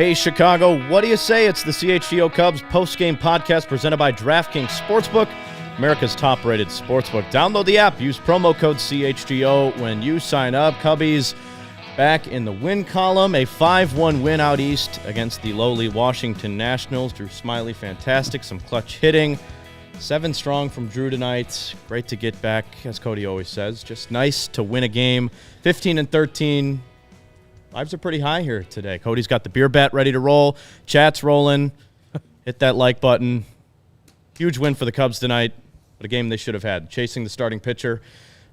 Hey, Chicago, what do you say? It's the CHGO Cubs post-game podcast presented by DraftKings Sportsbook, America's top-rated sportsbook. Download the app. Use promo code CHGO when you sign up. Cubbies back in the win column. A 5-1 win out east against the lowly Washington Nationals. Drew Smyly, fantastic. Some clutch hitting. 7 strong from Drew tonight. Great to get back, as Cody always says. Just nice to win a game. 15-13. Vibes are pretty high here today. Cody's got the beer bat ready to roll. Chat's rolling. Hit that like button. Huge win for the Cubs tonight. What a game they should have had. Chasing the starting pitcher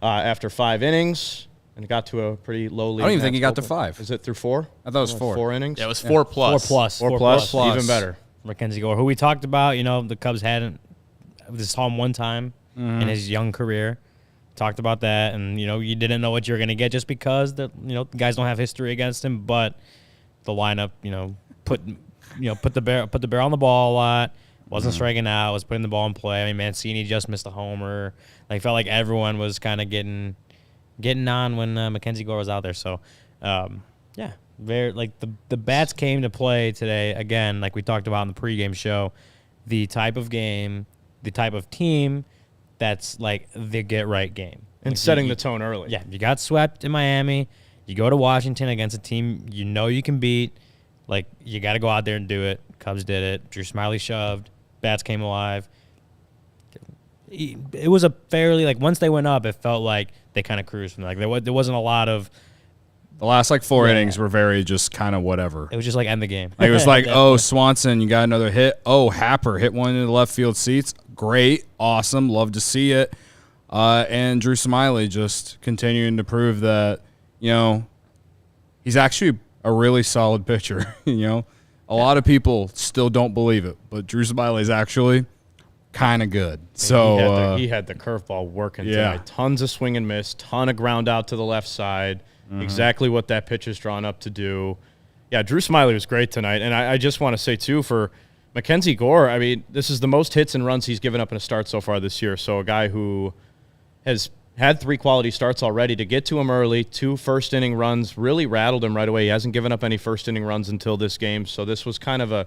after 5 innings. And it got to a pretty low lead. I don't even think he got to 5. Is it through 4? I thought it was 4. 4 innings? Yeah, it was 4 plus. 4 plus. Even better. Mackenzie Gore, who we talked about, the Cubs hadn't just saw him one time in his young career. Talked about that, and you didn't know what you were going to get just because the guys don't have history against him. But the lineup, put the bear on the ball a lot. Wasn't striking out. Was putting the ball in play. I mean, Mancini just missed a homer. Felt like everyone was kind of getting on when Mackenzie Gore was out there. So, very the bats came to play today again. Like we talked about in the pregame show, the type of game, the type of team. That's like the get-right game. And setting the tone early. Yeah, you got swept in Miami. You go to Washington against a team you can beat. You got to go out there and do it. Cubs did it. Drew Smyly shoved. Bats came alive. It was a fairly, once they went up, it felt like they kind of cruised from there. There wasn't a lot of... The last 4 innings were very just kind of whatever. It was just end the game. It was oh, Swanson, you got another hit. Oh, Happer hit one into the left field seats. Great, awesome, love to see it. And Drew Smyly just continuing to prove that, he's actually a really solid pitcher. A lot of people still don't believe it, but Drew Smyly is actually kind of good. So he had the curveball working tonight. Tons of swing and miss, ton of ground out to the left side. Exactly what that pitch is drawn up to do. Yeah, Drew Smyly was great tonight. And I just want to say, too, for Mackenzie Gore, I mean, this is the most hits and runs he's given up in a start so far this year. So a guy who has had 3 quality starts already, to get to him early, 2 first-inning runs, really rattled him right away. He hasn't given up any first-inning runs until this game. So this was kind of a,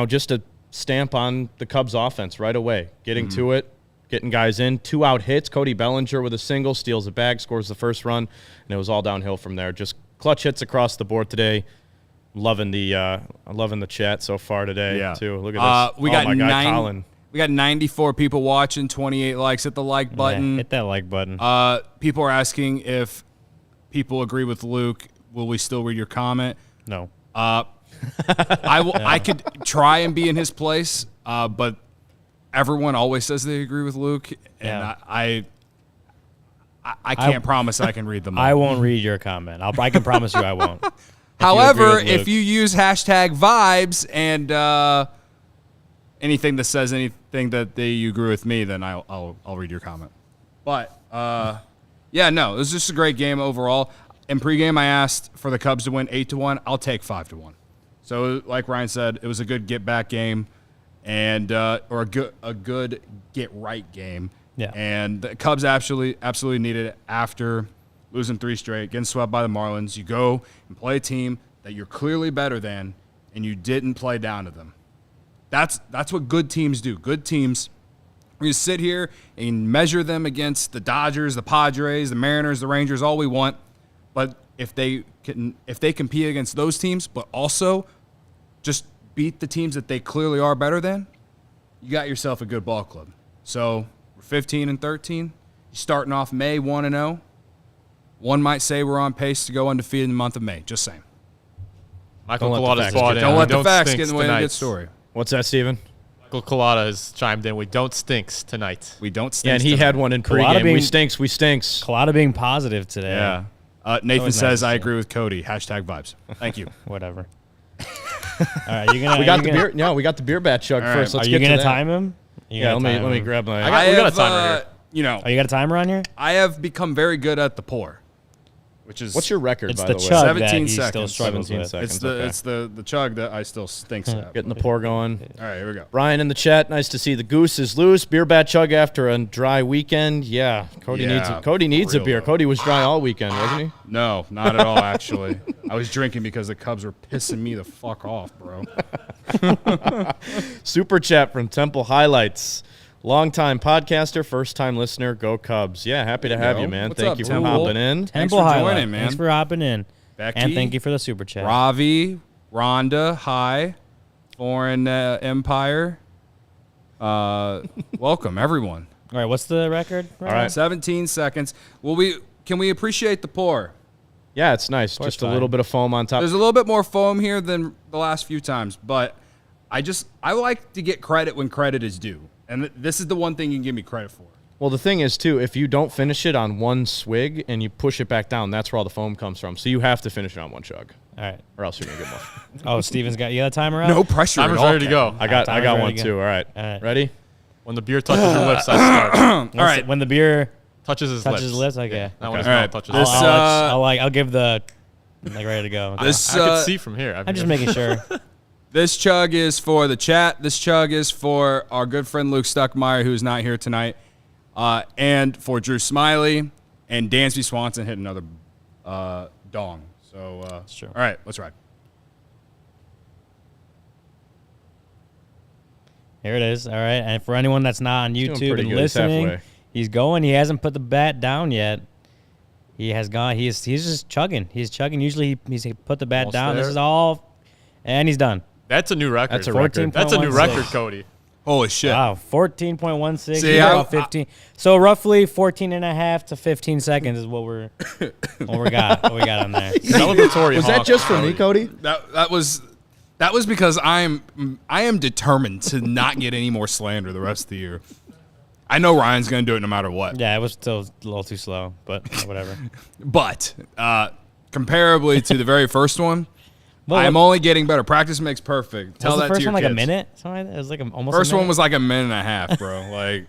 just a stamp on the Cubs offense right away, getting to it. Getting guys in, 2 out hits. Cody Bellinger with a single, steals a bag, scores the first run, and it was all downhill from there. Just clutch hits across the board today. Loving the chat so far today too. Look at this. We got my guy Colin. We got 94 people watching, 28 likes. Hit the like button. Yeah, hit that like button. People are asking if people agree with Luke. Will we still read your comment? No. I could try and be in his place, but. Everyone always says they agree with Luke, and I can't promise I can read them all. I won't read your comment. I can promise you I won't. However, if you use #vibes and anything that says anything that you agree with me, then I'll read your comment. But it was just a great game overall. In pregame, I asked for the Cubs to win 8-1. I'll take 5-1. So, like Ryan said, it was a good get back game. And or a good get right game. Yeah. And the Cubs absolutely needed it after losing 3 straight, getting swept by the Marlins. You go and play a team that you're clearly better than, and you didn't play down to them. That's what good teams do. Good teams, we sit here and measure them against the Dodgers, the Padres, the Mariners, the Rangers, all we want. But if they compete against those teams, but also just beat the teams that they clearly are better than, you got yourself a good ball club. So we're 15-13. You're starting off May 1-0. One might say we're on pace to go undefeated in the month of May. Just saying. Michael Collada's bought in. Don't let the facts get in the way of a good story. What's that, Steven? Michael Collada has chimed in. We don't stinks tonight. We don't stinks. Yeah, and he had one in pregame. We stinks. Collada being positive today. Yeah. Nathan says, I agree with Cody. #vibes. Thank you. Whatever. All right, we got the beer. No, we got the beer bat chug first. Let's Are you get gonna to time him? Let me grab my. We got a timer here. Oh, you got a timer on here? I have become very good at the pour. which is What's your record, It's by the the way? chug 17 that he's still seconds. struggling 17 with. seconds. It's the okay. it's the chug that I still stinks at. Getting the pour going. All right, here we go. Brian in the chat, nice to see the goose is loose. Beer bat chug after a dry weekend. Yeah, Cody needs a real beer. though. Cody was dry all weekend, wasn't he? No, not at all, actually. I was drinking because the Cubs were pissing me the fuck off, bro. Super chat from Temple Highlights. Longtime podcaster, first time listener. Go Cubs. Yeah, happy to have go. you, man. What's Thank up, you for Temple? hopping in. Thanks Temple for highlight. joining, man. Thanks for hopping in. Becky, And thank you for the super chat. Ravi, Rhonda, hi. Foreign Empire. Welcome, everyone. All right, what's the record? All right. 17 seconds. Can we appreciate the pour? Yeah, it's nice. Course Just a fine. little bit of foam on top. There's a little bit more foam here than the last few times, but I like to get credit when credit is due. And this is the one thing you can give me credit for. Well, the thing is, too, if you don't finish it on one swig and you push it back down, that's where all the foam comes from. So you have to finish it on one chug, All right. or else you're going to get more. Oh, Steven's got a timer up? No pressure Timer's at all. ready to go. I got Timer's ready one, to too. go. All right. All right. Ready? When the beer touches your lips, I start. All right. When the beer Touches his touches lips. his lips, okay. Not when his All mouth right. touches This, his lips. I'll give the ready to go. This, I can see from here. I'm just making sure. This chug is for the chat. This chug is for our good friend Luke Stuckmeyer, who's not here tonight, and for Drew Smyly and Dansby Swanson hit another dong. So, true. All right, let's ride. Here it is. All right. And for anyone that's not on doing YouTube pretty and good. He's listening, halfway. he's going. He hasn't put the bat down yet. He has gone. He's just chugging. He's chugging. Usually he's put the bat Almost down. there. This is all, and he's done. That's a new record. That's a record. That's a new 14.16. record, Cody. Holy shit. Wow, 14.16. See, about 15. So roughly 14 and a half to 15 seconds is what we got on there. Celebratory Was that honk, just for me, Cody? That was because I am determined to not get any more slander the rest of the year. I know Ryan's going to do it no matter what. Yeah, it was still a little too slow, but whatever. But comparably to the very first one, Well, I am only getting better. Practice makes perfect. Tell was that the first to your one like kids. a minute? Something like that? It was like almost First a minute? one was like a minute and a half, bro. Like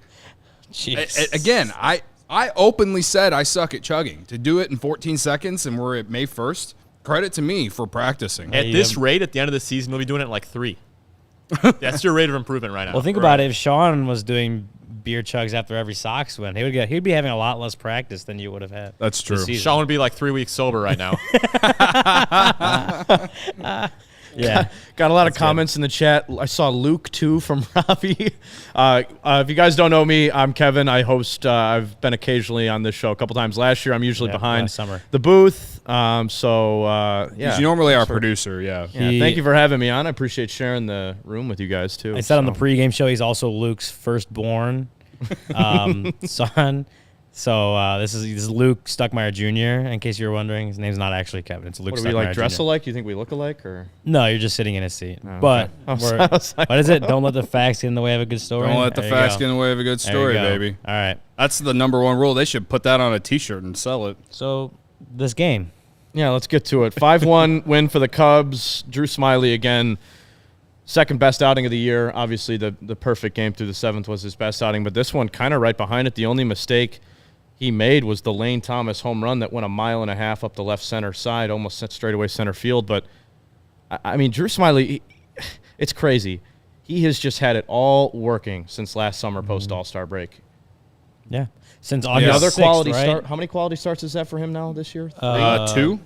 Jeez. again, I openly said I suck at chugging. To do it in 14 seconds and we're at May 1st, credit to me for practicing. At Yeah, this you- rate, at the end of the season, we'll be doing it in like 3. That's your rate of improvement right now. Well, think about it. If Sean was doing beer chugs after every Sox win, he'd be having a lot less practice than you would have had. That's true. this season. Sean would be like 3 weeks sober right now. Yeah. Got a lot of comments in the chat. I saw Luke, too, from Ravi. If you guys don't know me, I'm Kevin. I host, I've been occasionally on this show a couple times last year. I'm usually Yeah, behind last summer. the booth. Yeah. He's normally our producer, yeah. Yeah, thank you for having me on. I appreciate sharing the room with you guys, too. I said on the pregame show he's also Luke's firstborn son. So this is Luke Stuckmeyer Jr., in case you were wondering. His name's not actually Kevin. It's Luke What, Stuckmeyer do we like dress Jr. alike? You think we look alike? Or No, you're just sitting in his seat. Oh, But okay. we're, I was like, what is it? Don't let the facts get in the way of a good story. Don't let the There you facts go. get in the way of a good There you story, go. baby. All right. That's the number one rule. They should put that on a T-shirt and sell it. So this game. Yeah, let's get to it. 5-1 win for the Cubs. Drew Smyly again, second best outing of the year. Obviously, the perfect game through the seventh was his best outing, but this one kind of right behind it. The only mistake he made was the Lane Thomas home run that went 1.5 miles up the left center side, almost sent straight away center field. But, I mean, Drew Smyly, it's crazy. He has just had it all working since last summer post-All-Star break. Yeah. Since August Another 6th, quality right? start. How many quality starts is that for him now this year? 2?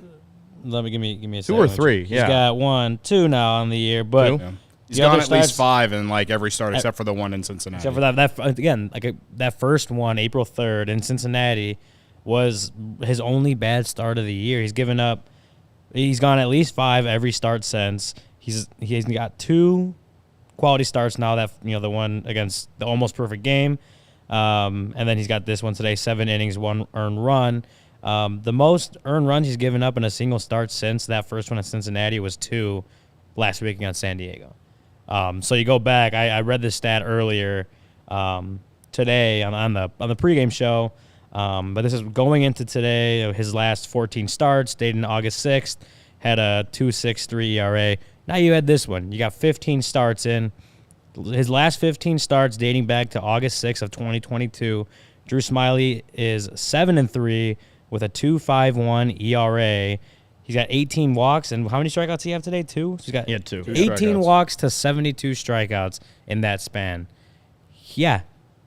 Let me give me a 2 or second. 3, He's yeah. got 1, 2 now on the year, but 2? Yeah. He's The gone other at least starts- 5 in like every start except for the one in Cincinnati. except for that first one, April 3rd in Cincinnati, was his only bad start of the year. He's gone at least 5 every start since. He's got 2 quality starts now. That the one against the almost perfect game, and then he's got this one today. 7 innings, 1 earned run. The most earned runs he's given up in a single start since that first one in Cincinnati was 2 last week against San Diego. So you go back. I read this stat earlier today on the pregame show, but this is going into today. His last 14 starts, dated August 6th, had a 2.63 ERA. Now you had this one. You got 15 starts in. His last 15 starts dating back to August 6th of 2022. Drew Smyly is 7-3 with a 2.51 ERA. He's got 18 walks, and how many strikeouts he have today? 2? So he's got 2. 18 strikeouts. walks to 72 strikeouts in that span. Yeah,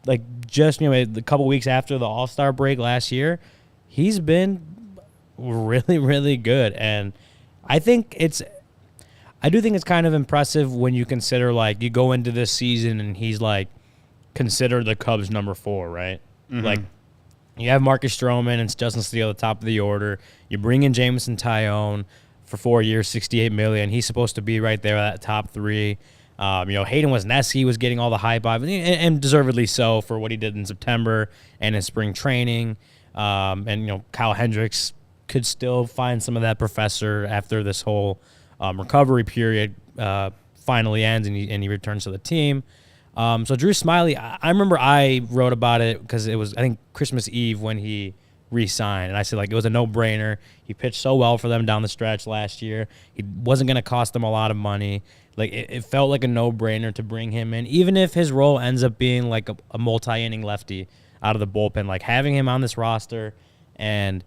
like just a couple weeks after the All-Star break last year, he's been really, really good, and I do think it's kind of impressive when you consider, like, you go into this season and he's like considered the Cubs number 4, right? Mm-hmm. Like, you have Marcus Stroman and Justin Steele at the top of the order. You bring in Jameson Tyone for 4 years, $68 million. He's supposed to be right there at that top 3. Hayden Wesneski was getting all the hype, and deservedly so for what he did in September and in spring training. Kyle Hendricks could still find some of that professor after this whole recovery period finally ends and he returns to the team. So Drew Smyly, I remember I wrote about it because it was, I think, Christmas Eve when he re-signed. And I said, like, it was a no-brainer. He pitched so well for them down the stretch last year. He wasn't going to cost them a lot of money. Like, it felt like a no-brainer to bring him in, even if his role ends up being like a multi-inning lefty out of the bullpen. Like, having him on this roster and,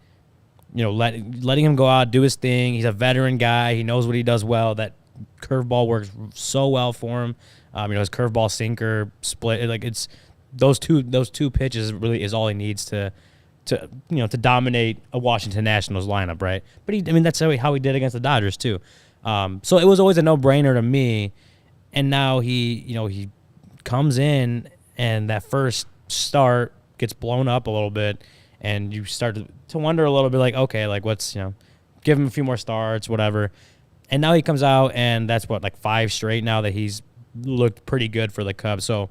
letting him go out, do his thing. He's a veteran guy. He knows what he does well. That curveball works so well for him. His curveball sinker split, like, it's those two pitches really is all he needs to dominate a Washington Nationals lineup, right? But that's how he did against the Dodgers too. So it was always a no-brainer to me. And now he comes in and that first start gets blown up a little bit, and you start to wonder a little bit, like, okay, like, what's, give him a few more starts, whatever. And now he comes out, and that's like 5 straight now that he's looked pretty good for the Cubs. So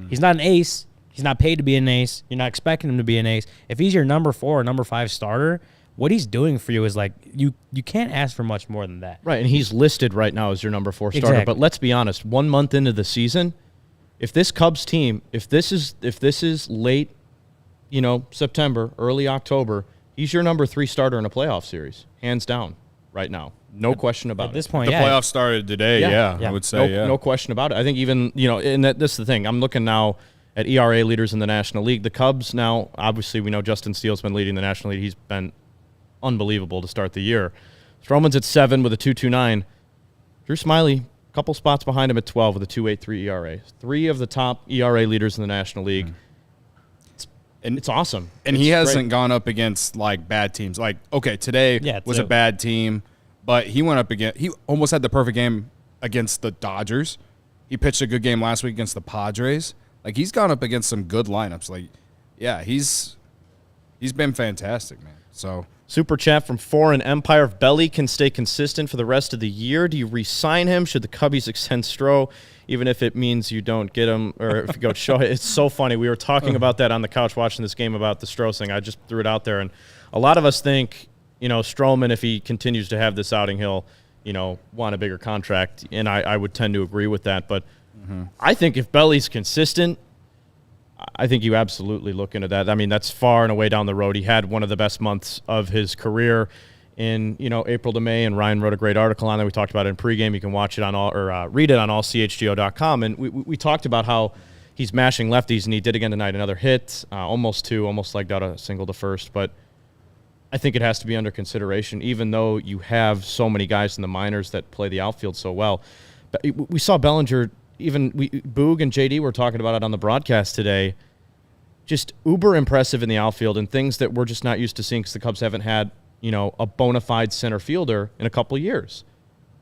he's not an ace. He's not paid to be an ace. You're not expecting him to be an ace. If he's your number 4 or number 5 starter, what he's doing for you is, like, you can't ask for much more than that. Right, and he's listed right now as your number 4 starter. Exactly. But let's be honest, 1 month into the season, if this Cubs team, if this is late, September, early October, he's your number 3 starter in a playoff series, hands down, right now. No question about it. At this point, The yeah. playoffs started today, I would say, No question about it. I think even, and this is the thing. I'm looking now at ERA leaders in the National League. The Cubs now, obviously, we know Justin Steele's been leading the National League. He's been unbelievable to start the year. Stroman's at 7 with a 2.29. Drew Smyly, a couple spots behind him at 12 with a 2.83 ERA. 3 of the top ERA leaders in the National League. It's awesome. And it's he hasn't great. gone up against, like, bad teams. Like, okay, today was a too. bad team, but he went up against – he almost had the perfect game against the Dodgers. He pitched a good game last week against the Padres. Like, he's gone up against some good lineups. Like, yeah, he's been fantastic, man. So Super chat from Foreign Empire. If Belly can stay consistent for the rest of the year, do you re-sign him? Should the Cubbies extend Stroh, even if it means you don't get him, or if you go Shohei? It's so funny. We were talking about that on the couch watching this game about the Stroh thing. I just threw it out there, and a lot of us think, Stroman, if he continues to have this outing, he'll, want a bigger contract, and I would tend to agree with that. But I think if Belly's consistent, I think you absolutely look into that. I mean, that's far and away down the road. He had one of the best months of his career in, April to May, and Ryan wrote a great article on that. We talked about it in pregame. You can watch it on read it on allchgo.com. And we talked about how he's mashing lefties, and he did again tonight. Another hit, almost legged out a single to first. But I think it has to be under consideration, even though you have so many guys in the minors that play the outfield so well. But we saw Bellinger. Even Boog and JD were talking about it on the broadcast today. Just uber impressive in the outfield, and things that we're just not used to seeing because the Cubs haven't had, a bona fide center fielder in a couple of years.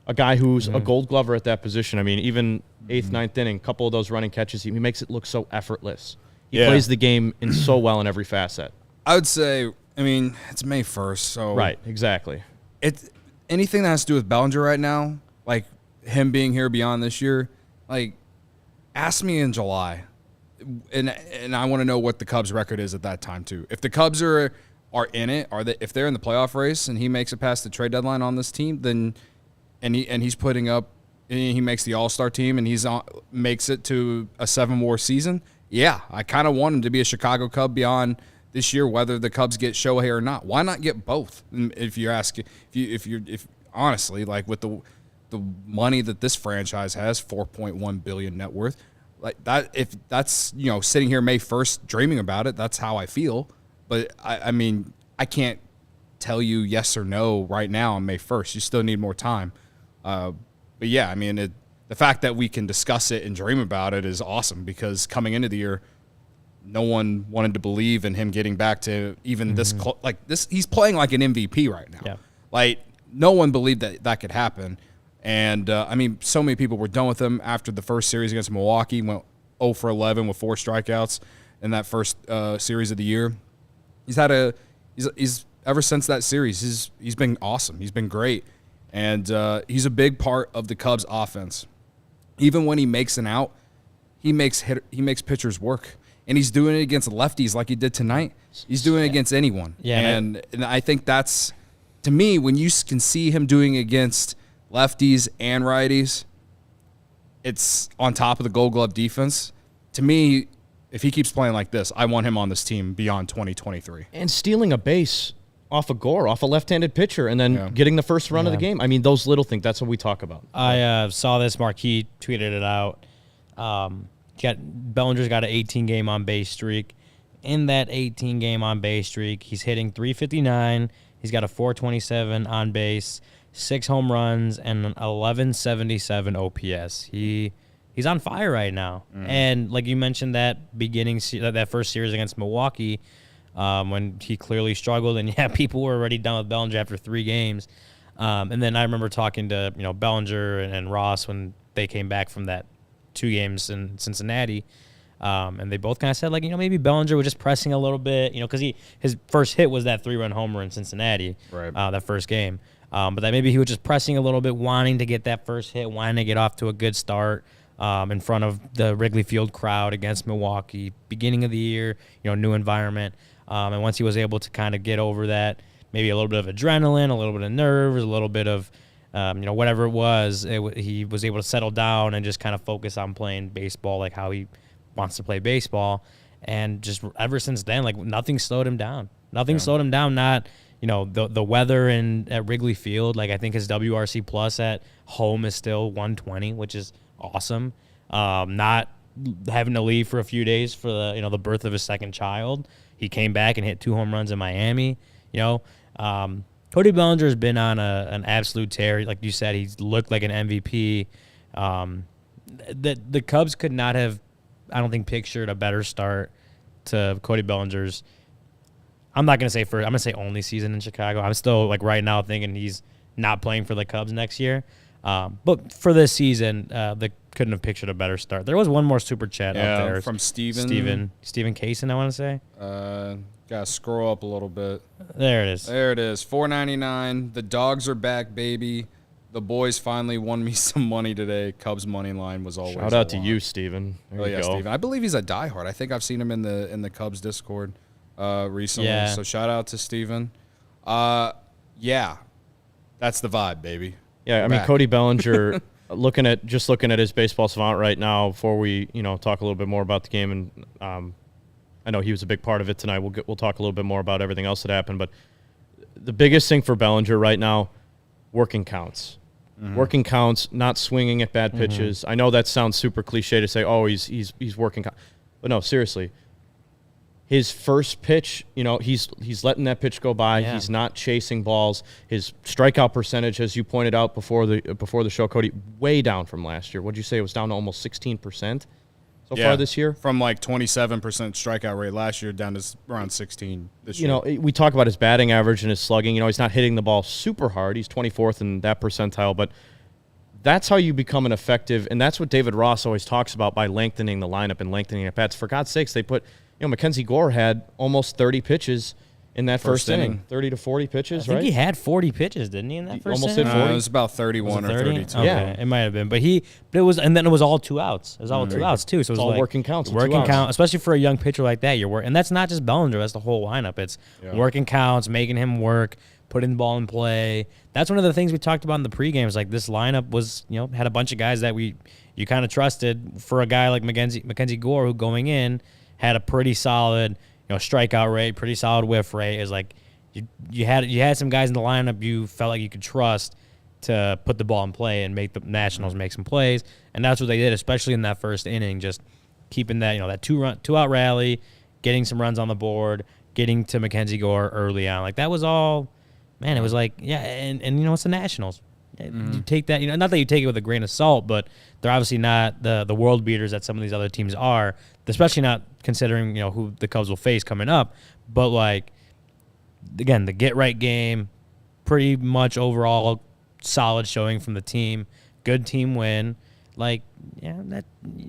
A guy who's a Gold Glover at that position. I mean, even 8th, 9th inning, a couple of those running catches, he makes it look so effortless. He plays the game in so well in every facet. I would say, it's May 1st, so Right, exactly. It's anything that has to do with Bellinger right now, like him being here beyond this year. Like, ask me in July, and I want to know what the Cubs' record is at that time too. If the Cubs are in it, if they're in the playoff race and he makes it past the trade deadline on this team, then he's putting up, he makes the All-Star team and makes it to a 7-war season. Yeah, I kind of want him to be a Chicago Cub beyond this year, whether the Cubs get Shohei or not. Why not get both? If you're asking, if honestly, like with the money that this franchise has, $4.1 billion net worth, like that, if that's, sitting here May 1st dreaming about it, that's how I feel. But I can't tell you yes or no right now on May 1st. You still need more time. But yeah, I mean, the fact that we can discuss it and dream about it is awesome, because coming into the year, no one wanted to believe in him getting back to even this he's playing like an MVP right now. Yeah. Like, no one believed that could happen. And, I mean, so many people were done with him after the first series against Milwaukee. Went 0 for 11 with 4 strikeouts in that first series of the year. He's ever since that series, he's been awesome. He's been great. And he's a big part of the Cubs offense. Even when he makes an out, he makes pitchers work. And he's doing it against lefties like he did tonight. He's doing it against anyone. Yeah, and I think that's, to me, when you can see him doing it against lefties and righties, it's on top of the Gold Glove defense. To me, if he keeps playing like this, I want him on this team beyond 2023. And stealing a base off of Gore, off a left-handed pitcher, and then getting the first run of the game. I mean, those little things, that's what we talk about. I saw this. Marquis tweeted it out. Bellinger's got an 18-game on-base streak. In that 18-game on-base streak, he's hitting .359. He's got a .427 on base, 6 home runs, and an 1177 OPS. He's on fire right now. And like you mentioned, that that first series against Milwaukee, when he clearly struggled, and people were already done with Bellinger after 3 games. And then I remember talking to Bellinger and Ross when they came back from that 2 games in Cincinnati. And they both kind of said, maybe Bellinger was just pressing a little bit, because his first hit was that 3-run homer in Cincinnati, right? That first game. But that maybe he was just pressing a little bit, wanting to get that first hit, wanting to get off to a good start in front of the Wrigley Field crowd against Milwaukee, beginning of the year, new environment. And once he was able to kind of get over that, maybe a little bit of adrenaline, a little bit of nerves, a little bit of whatever it was, he was able to settle down and just kind of focus on playing baseball like how he wants to play baseball. And just ever since then, nothing slowed him down. Nothing slowed him down. Not, the weather at Wrigley Field. I think his WRC plus at home is still 120, which is awesome. Not having to leave for a few days for the birth of his second child. He came back and hit 2 home runs in Miami. Cody Bellinger has been on an absolute tear. Like you said, he's looked like an MVP. The Cubs could not have, I don't think, pictured a better start to Cody Bellinger's. I'm not going to say first. I'm going to say only season in Chicago. I'm still, right now, thinking he's not playing for the Cubs next year. But for this season, they couldn't have pictured a better start. There was one more super chat up there. From Steven Kaysen, I want to say. Got to scroll up a little bit. There it is. There it is. $4.99. The dogs are back, baby. The boys finally won me some money today. Cubs money line was always. Shout out to you, Steven. There you go. Steven. I believe he's a diehard. I think I've seen him in the Cubs Discord recently. Yeah. So shout out to Steven. Yeah, that's the vibe, baby. Yeah, I mean, Cody Bellinger, looking at his baseball savant right now. Before we talk a little bit more about the game, and I know he was a big part of it tonight. We'll talk a little bit more about everything else that happened, but the biggest thing for Bellinger right now, working counts. Working counts, not swinging at bad pitches. I know that sounds super cliche to say, oh, he's working counts. But no, seriously. His first pitch, he's letting that pitch go by. Yeah. He's not chasing balls. His strikeout percentage, as you pointed out before the show, Cody, way down from last year. What'd you say? It was down to almost 16% so far this year? From 27% strikeout rate last year down to around 16 this year. We talk about his batting average and his slugging. He's not hitting the ball super hard. He's 24th in that percentile, but that's how you become an effective, and that's what David Ross always talks about by lengthening the lineup and lengthening at bats. For God's sakes, they put, Mackenzie Gore had almost 30 pitches in that first inning. 30 to 40 pitches, right? I think he had 40 pitches, didn't he, in that first almost inning? hit 40. It was about 31 or 32. Okay. Yeah. It might have been. But it was all 2 outs. It was all 2 outs, too. So it was all working counts. Working count, especially for a young pitcher like that. And that's not just Bellinger. That's the whole lineup. It's working counts, making him work, putting the ball in play. That's one of the things we talked about in the pregame. Is this lineup was, had a bunch of guys that you kind of trusted. For a guy like Mackenzie Gore, who going in had a pretty solid, strikeout rate, pretty solid whiff rate. Is you had some guys in the lineup you felt like you could trust to put the ball in play and make the Nationals make some plays, and that's what they did, especially in that first inning. Just keeping that that 2-out rally, getting some runs on the board, getting to Mackenzie Gore early on. That was all. man, it was like, yeah, and it's the Nationals. You take that, not that you take it with a grain of salt, but they're obviously not the world beaters that some of these other teams are, especially not considering, who the Cubs will face coming up. But, like, again, the get-right game, pretty much overall solid showing from the team, good team win. Like, yeah,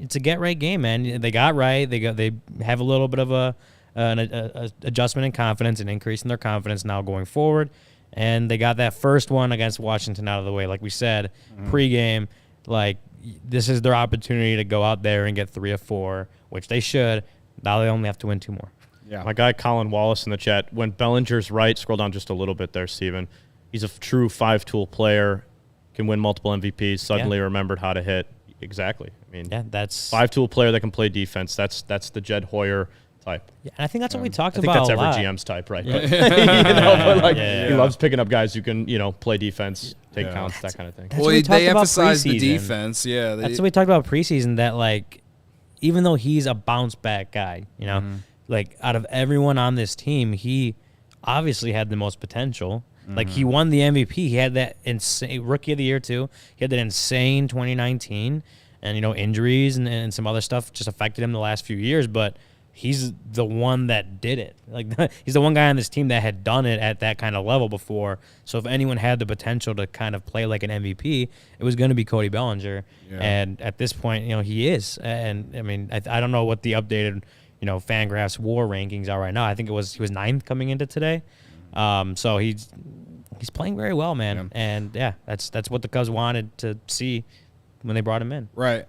it's a get-right game, man. They got right. They have a little bit of an adjustment in confidence and increase in their confidence now going forward. And they got that first one against Washington out of the way. Like we said, pregame, like, this is their opportunity to go out there and get 3 of 4, which they should. Now they only have to win 2 more. Yeah. My guy Colin Wallace in the chat, when Bellinger's right, scroll down just a little bit there, Steven. He's a true 5-tool player, can win multiple MVPs, suddenly remembered how to hit. Exactly. I mean, that's 5-tool player that can play defense. That's the Jed Hoyer type. Yeah, and I think that's what we talked about. I think that's that's every GM's type, right? Yeah. But he loves picking up guys who can, play defense, take counts, that kind of thing. Well, they emphasize the defense. Yeah, that's what we talked about preseason. That, like, even though he's a bounce back guy, like, out of everyone on this team, he obviously had the most potential. Like, he won the MVP. He had that insane Rookie of the Year, too. He had that insane 2019. And, injuries and some other stuff just affected him the last few years. But he's the one that did it. Like, he's the one guy on this team that had done it at that kind of level before. So if anyone had the potential to kind of play like an MVP, it was going to be Cody Bellinger. Yeah. And at this point, he is. And, I mean, I don't know what the updated, Fangraphs WAR rankings are right now. I think he was 9th coming into today. So he's playing very well, man. Yeah. And yeah, that's what the Cubs wanted to see when they brought him in. Right.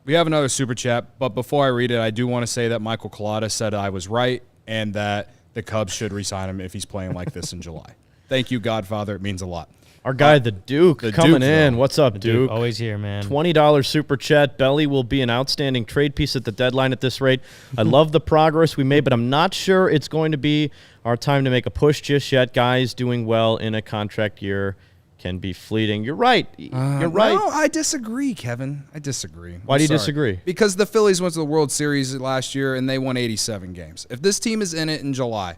We have another super chat, but before I read it, I do want to say that Michael Collada said I was right and that the Cubs should re-sign him if he's playing like this in July. Thank you, Godfather. It means a lot. Our guy, the Duke, coming in. What's up, Duke? Always here, man. $20 super chat. Belly will be an outstanding trade piece at the deadline at this rate. I love the progress we made, but I'm not sure it's going to be our time to make a push just yet. Guys doing well in a contract year can be fleeting. You're right. You're right. No, I disagree, Kevin. I disagree. Why do you disagree? Because the Phillies went to the World Series last year, and they won 87 games. If this team is in it in July,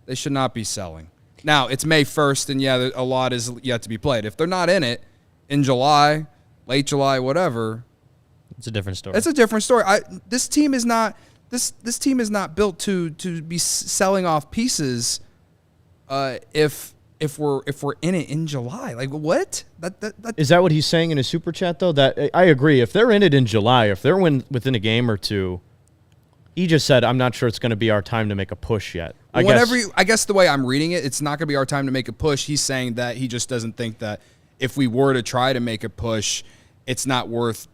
they should not be selling. Now, it's May 1st, and yeah, a lot is yet to be played. If they're not in it in July, late July, whatever, it's a different story. It's a different story. This team is not built to be selling off pieces. If we're in it in July, like what? That is that what he's saying in his super chat though? That I agree. If they're in it in July, if they're within a game or two. He just said, I'm not sure it's going to be our time to make a push yet. I guess the way I'm reading it, it's not going to be our time to make a push. He's saying that he just doesn't think that if we were to try to make a push, it's not worth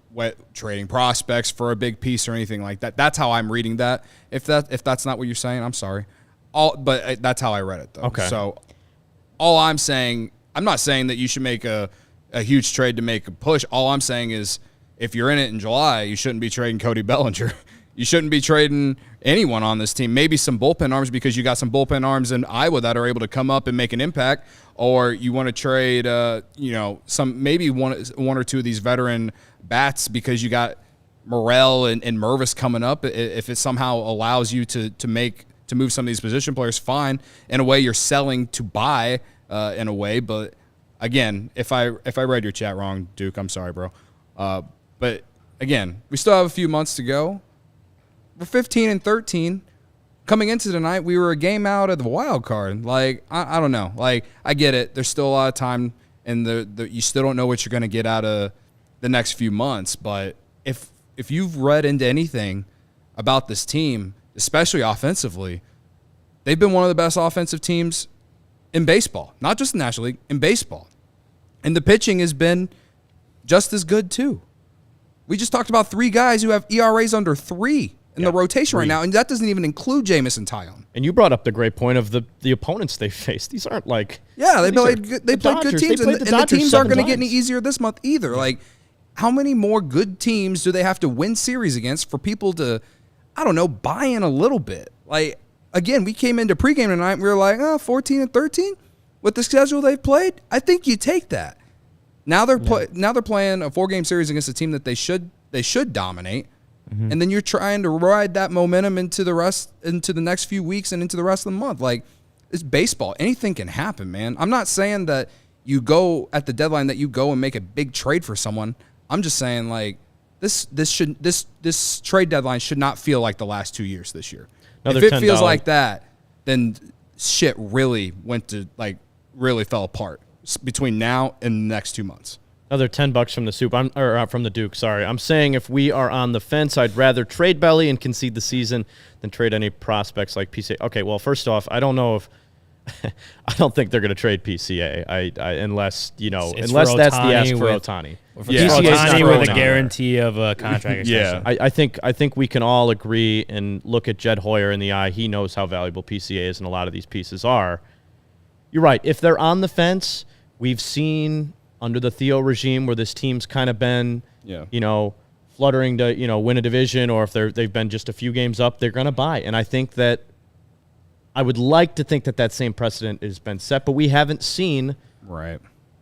trading prospects for a big piece or anything like that. That's how I'm reading that. If that's not what you're saying, I'm sorry. But that's how I read it, though. Okay. So all I'm saying, I'm not saying that you should make a huge trade to make a push. All I'm saying is if you're in it in July, you shouldn't be trading Cody Bellinger. You shouldn't be trading anyone on this team. Maybe some bullpen arms because you got some bullpen arms in Iowa that are able to come up and make an impact. Or you want to trade, maybe one or two of these veteran bats because you got Morel and Mervis coming up. If it somehow allows you to move some of these position players, fine. In a way, you're selling to buy in a way. But again, if I read your chat wrong, Duke, I'm sorry, bro. But again, we still have a few months to go. We're 15-13. Coming into tonight, we were a game out of the wild card. Like, I don't know. Like, I get it. There's still a lot of time, and you still don't know what you're going to get out of the next few months. But if you've read into anything about this team, especially offensively, they've been one of the best offensive teams in baseball. Not just in the National League, in baseball. And the pitching has been just as good, too. We just talked about 3 guys who have ERAs under 3. In the rotation right now, and that doesn't even include Jamison Tyone. And you brought up the great point of the opponents they faced. These aren't like they played good teams, and the teams aren't going to get any easier this month either. Yeah. Like, how many more good teams do they have to win series against for people to, I don't know, buy in a little bit? Like, again, we came into pregame tonight, and we were like, 14-13 with the schedule they've played. I think you take that. Now they're playing a 4-game series against a team that they should dominate. Mm-hmm. And then you're trying to ride that momentum into the next few weeks and into the rest of the month. Like, it's baseball. Anything can happen, man. I'm not saying that you go at the deadline that you go and make a big trade for someone. I'm just saying like this trade deadline should not feel like the last 2 years this year. Another if it feels $10. like that, then shit really really fell apart between now and the next 2 months. Another $10 from the soup. From the Duke. Sorry, I'm saying if we are on the fence, I'd rather trade Belly and concede the season than trade any prospects like PCA. Okay, well, first off, I don't know if I don't think they're going to trade PCA. Unless unless that's the ask for Ohtani. PCA with a guarantee of a contract extension. I think we can all agree and look at Jed Hoyer in the eye. He knows how valuable PCA is, and a lot of these pieces are. You're right. If they're on the fence, we've seen under the Theo regime where this team's kind of been, fluttering to, win a division, or if they've been just a few games up, they're going to buy. And I think that I would like to think that same precedent has been set, but we haven't seen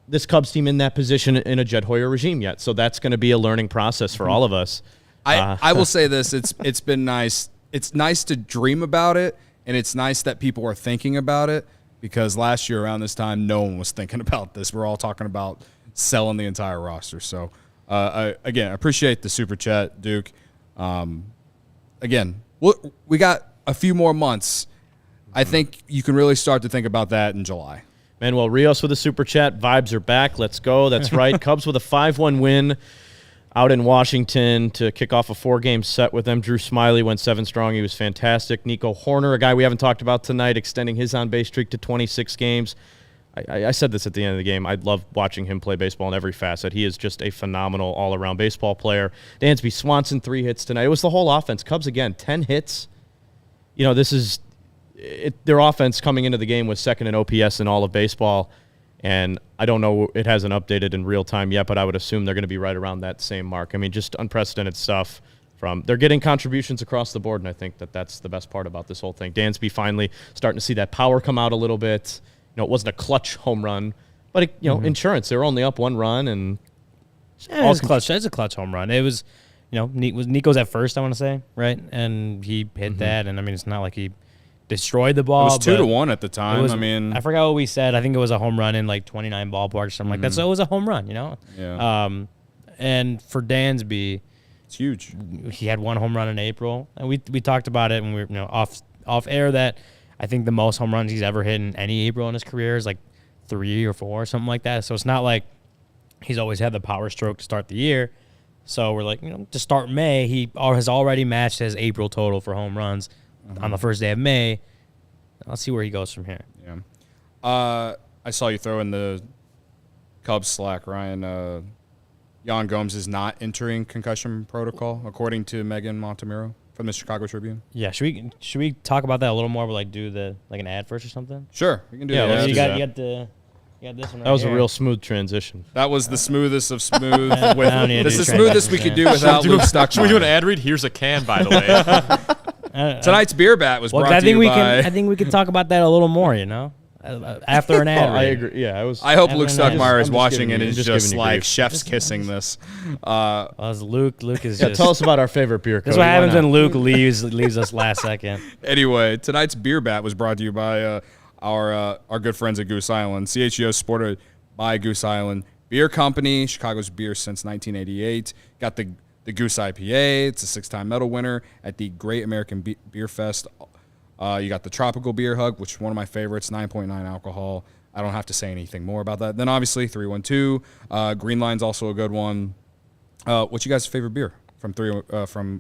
this Cubs team in that position in a Jed Hoyer regime yet. So that's going to be a learning process for all of us. I will say this. It's been nice. It's nice to dream about it, and it's nice that people are thinking about it. Because last year around this time, no one was thinking about this. We're all talking about selling the entire roster. So, I appreciate the super chat, Duke. Again, we got a few more months. I think you can really start to think about that in July. Manuel Rios with a super chat. Vibes are back. Let's go. That's right. Cubs with a 5-1 win out in Washington to kick off a 4-game set with them. Drew Smyly went 7 strong. He was fantastic. Nico Horner, a guy we haven't talked about tonight, extending his on-base streak to 26 games. I said this at the end of the game. I love watching him play baseball in every facet. He is just a phenomenal all-around baseball player. Dansby Swanson, 3 hits tonight. It was the whole offense. Cubs, again, 10 hits. This is their offense coming into the game was second in OPS in all of baseball. And I don't know, it hasn't updated in real time yet, but I would assume they're going to be right around that same mark. I mean, just unprecedented stuff. They're getting contributions across the board, and I think that's the best part about this whole thing. Dansby finally starting to see that power come out a little bit. It wasn't a clutch home run, but insurance. They were only up 1 run, and it was clutch. It's a clutch home run. It was, was Nico's at first, I want to say, right, and he hit that, and I mean, it's not like he destroyed the ball. It was 2-1 at the time. I forgot what we said. I think it was a home run in like 29 ballpark or something like that. So it was a home run, Yeah. And for Dansby, it's huge. He had 1 home run in April, and we talked about it when we were off air that I think the most home runs he's ever hit in any April in his career is like 3 or 4 or something like that. So it's not like he's always had the power stroke to start the year. So we're like, to start May, he has already matched his April total for home runs. On the first day of May. Let's see where he goes from here. Yeah. I saw you throw in the Cubs Slack, Ryan. Yan Gomes is not entering concussion protocol, according to Megan Montemuro from the Chicago Tribune. Yeah. Should we talk about that a little more? But do an ad first or something? Sure, we can do that. You got this one. That was a real smooth transition. That was the smoothest of smooth. This is the smoothest we could do without Luke Stuckmeyer. Should we do an ad read? Here's a can, by the way. Tonight's beer bat was brought to you by... I think we can talk about that a little more, after an ad read. I agree. Yeah, I hope Luke Stuckmeyer is watching and is just like chef's kissing this. Luke is just... Tell us about our favorite beer. That's what happens when Luke leaves us last second. Anyway, tonight's beer bat was brought to you by our good friends at Goose Island. CHGO supported by Goose Island Beer Company, Chicago's beer since 1988. Got the Goose IPA. It's a 6-time medal winner at the Great American Beer Fest. You got the Tropical Beer Hug, which is one of my favorites, 9.9 alcohol. I don't have to say anything more about that. Then obviously 312. Green Line's also a good one. What's you guys' favorite beer from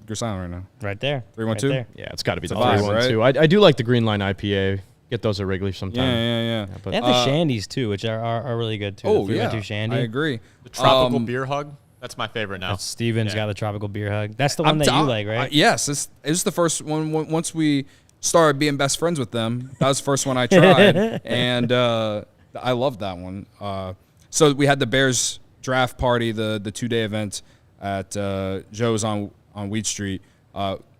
Goose Island right now? Right there. 312? Right yeah, it's got to be the vibe, 312. Right? I do like the Green Line IPA. Get those at Wrigley sometime. Yeah. They have the Shandies too, which are really good too. Oh, yeah. Shandy. I agree. The Tropical Beer Hug. That's my favorite now. Steven's got the Tropical Beer Hug. That's the one that you like, right? Yes. It was the first one. Once we started being best friends with them, that was the first one I tried. And I loved that one. So we had the Bears draft party, the 2-day event at Joe's on Wheat Street,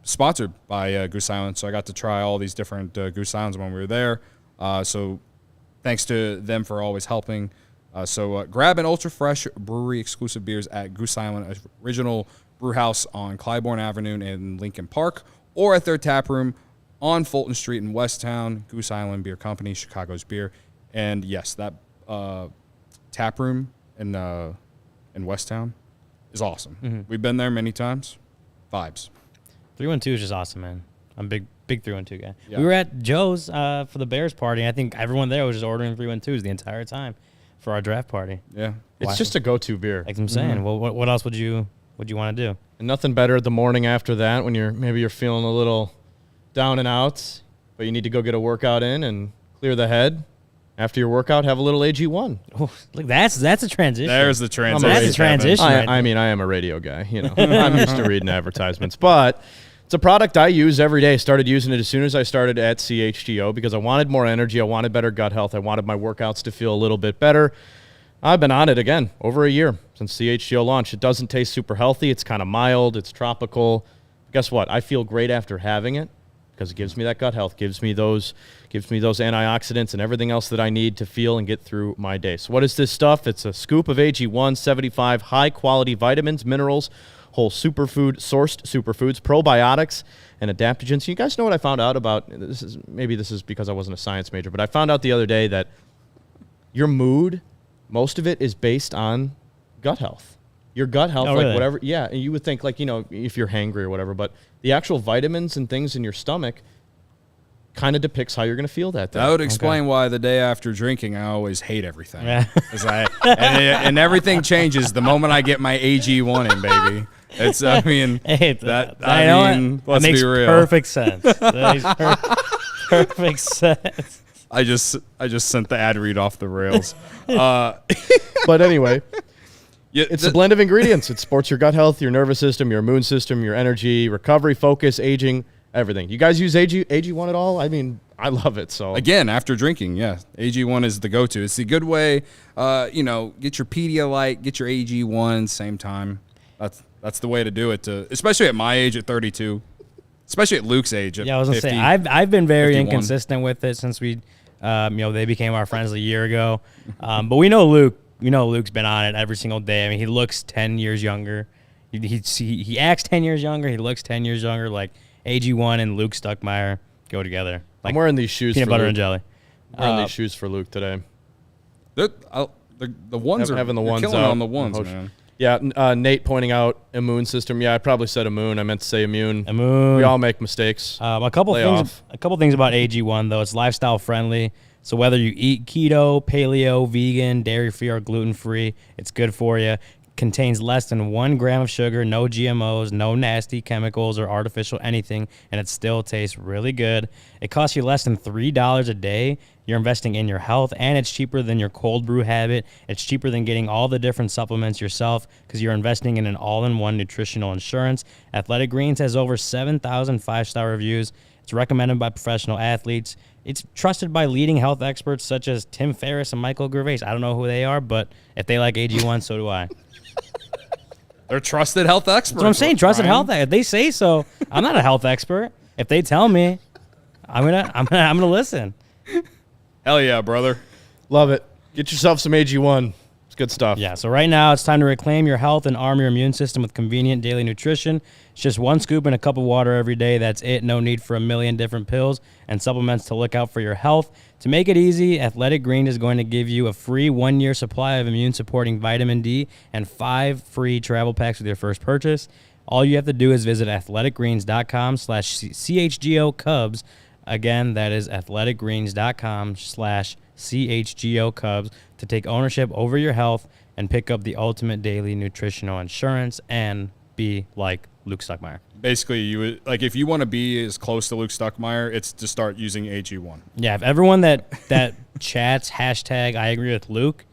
sponsored by Goose Island. So I got to try all these different Goose Islands when we were there. So thanks to them for always helping. So grab an ultra-fresh brewery-exclusive beers at Goose Island Original Brew House on Clybourne Avenue in Lincoln Park, or at their tap room on Fulton Street in Westtown, Goose Island Beer Company, Chicago's beer. And yes, that tap room in Westtown is awesome. We've been there many times. Vibes. 312 is just awesome, man. I'm a big 312 guy. Yeah. We were at Joe's for the Bears party. I think everyone there was just ordering 312s the entire time for our draft party. Yeah. It's just a go-to beer. Like I'm saying, well, what else would you want to do? And nothing better the morning after that when you're feeling a little down and out, but you need to go get a workout in and clear the head. After your workout, have a little AG1. Oh, look, that's a transition. There's the transition. That's a transition. I mean, I am a radio guy. I'm used to reading advertisements, but it's a product I use every day. Started using it as soon as I started at CHGO because I wanted more energy. I wanted better gut health. I wanted my workouts to feel a little bit better. I've been on it again over a year since CHGO launched. It doesn't taste super healthy. It's kind of mild. It's tropical. Guess what? I feel great after having it because it gives me that gut health, gives me those antioxidants and everything else that I need to feel and get through my day. So what is this stuff? It's a scoop of AG1, 75 high-quality vitamins, minerals, whole sourced superfoods, probiotics, and adaptogens. You guys know what I found out about this? Maybe this is because I wasn't a science major, but I found out the other day that your mood, most of it is based on gut health. Your gut health, really? Whatever. Yeah, and you would think if you're hangry or whatever, but the actual vitamins and things in your stomach kind of depicts how you're going to feel that day. That would explain why the day after drinking, I always hate everything. Yeah. And everything changes the moment I get my AG1 in, baby. It's, I mean, let's makes be real. Perfect sense. That makes perfect sense. I just sent the ad read off the rails. But anyway, Yeah, it's a blend of ingredients. It supports your gut health, your nervous system, your immune system, your energy, recovery, focus, aging, everything. You guys use AG1 at all? I mean, I love it. So again, after drinking, yeah, AG1 is the go-to. It's the good way. Get your Pedialyte, get your AG1, same time. That's the way to do it. Especially at my age, at 32. Especially at Luke's age. At I was gonna 50, say I've been very 51. inconsistent with it since we, they became our friends a year ago. But we know Luke. Luke's been on it every single day. I mean, he looks 10 years younger. He acts 10 years younger. He looks 10 years younger. Like AG1 and Luke Stuckmeyer go together. Like I'm wearing these shoes. peanut for butter Luke. and jelly. I'm wearing these shoes for Luke today. The ones Having the you're ones killing out. on the ones, man. Yeah, Nate pointing out immune system. Yeah, I probably said immune. I meant to say immune. Immune. We all make mistakes. A couple things about AG1 though. It's lifestyle friendly. So whether you eat keto, paleo, vegan, dairy-free, or gluten-free, it's good for you. Contains less than 1 gram of sugar, no GMOs, no nasty chemicals or artificial anything, and it still tastes really good. It costs you less than $3 a day. You're investing in your health, and it's cheaper than your cold brew habit. It's cheaper than getting all the different supplements yourself because you're investing in an all-in-one nutritional insurance. Athletic Greens has over 7,000 5-star reviews. It's recommended by professional athletes. It's trusted by leading health experts such as Tim Ferriss and Michael Gervais. I don't know who they are, but if they like AG1, so do I. They're trusted health experts. That's what I'm saying. Trusted Ryan. health. If they say so, I'm not a health expert. If they tell me, I'm gonna listen. Hell yeah, brother. Love it. Get yourself some AG1. It's good stuff. Yeah. So right now it's time to reclaim your health and arm your immune system with convenient daily nutrition. It's just 1 scoop in a cup of water every day. That's it. No need for a million different pills and supplements to look out for your health. To make it easy, Athletic Green is going to give you a free 1-year supply of immune-supporting vitamin D and 5 free travel packs with your first purchase. All you have to do is visit athleticgreens.com/CHGO Cubs. Again, that is athleticgreens.com/CHGO Cubs to take ownership over your health and pick up the ultimate daily nutritional insurance and be like Luke Stuckmeyer. Basically, you would, like, if you want to be as close to Luke Stuckmeyer, it's to start using AG1. Yeah, if everyone that chats hashtag I agree with Luke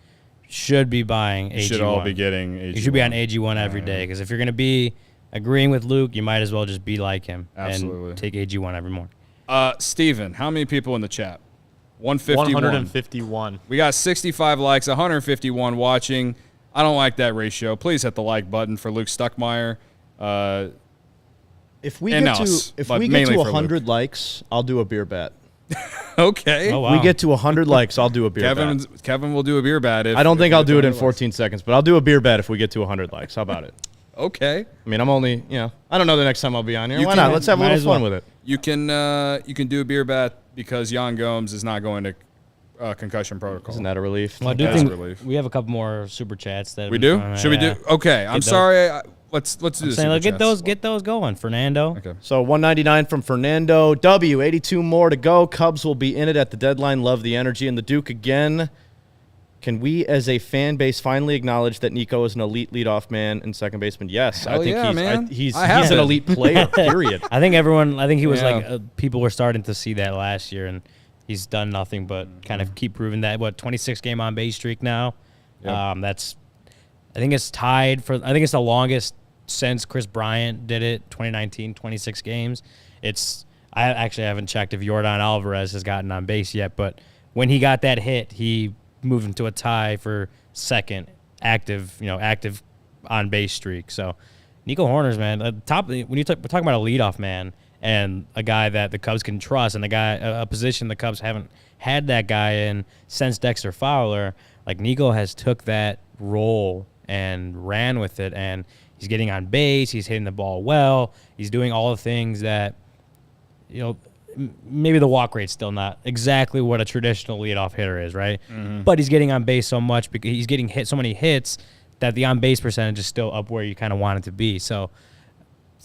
should be buying AG1. You should all be getting AG1. You should be on AG1 every day because if you're going to be agreeing with Luke, you might as well just be like him. Absolutely. And take AG1 every morning. Steven, how many people in the chat? 151. 151. We got 65 likes, 151 watching. I don't like that ratio. Please hit the like button for Luke Stuckmeyer. If we And get us, to but 100 likes, I'll do a beer bet. Okay. Oh, wow. We get to 100 likes, I'll do a beer bet. Kevin will do a beer bet. I don't think I'll do it in 14. 14 seconds, but I'll do a beer bet if we get to 100 likes. How about it? Okay. I mean, I'm only, I don't know the next time I'll be on here. You Why can- not? Let's have a might little as fun well. with it. You can do a beer bet because Jan Gomes is not going to concussion protocol. Isn't that a relief? Well, I do That is think a relief. we have a couple more super chats that We do? Should we do? Okay, I'm those. sorry. Let's do this. Saying, get those going, Fernando. Okay. So 199 from Fernando. 82 more to go. Cubs will be in it at the deadline. Love the energy. And the Duke again. Can we, as a fan base, finally acknowledge that Nico is an elite leadoff man and second baseman? Yes, Hell I think yeah, man. he's I have an it. elite player. Period. I think he was Yeah. people were starting to see that last year, and he's done nothing but kind of keep proving that. 26 game on base streak now. Yep. I think it's tied for. I think it's the longest since Chris Bryant did it. 2019, 26 games. I actually haven't checked if Yordan Alvarez has gotten on base yet, but when he got that hit, he moved into a tie for second active on base streak. So Nico Hoerner's, man, when we're talking about a leadoff man and a guy that the Cubs can trust, and a position the Cubs haven't had that guy in since Dexter Fowler. Like, Nico has took that role and ran with it, and he's getting on base, he's hitting the ball well, he's doing all the things that, maybe the walk rate's still not exactly what a traditional leadoff hitter is, right? Mm-hmm. But he's getting on base so much because he's getting hit so many hits that the on base percentage is still up where you kind of want it to be. So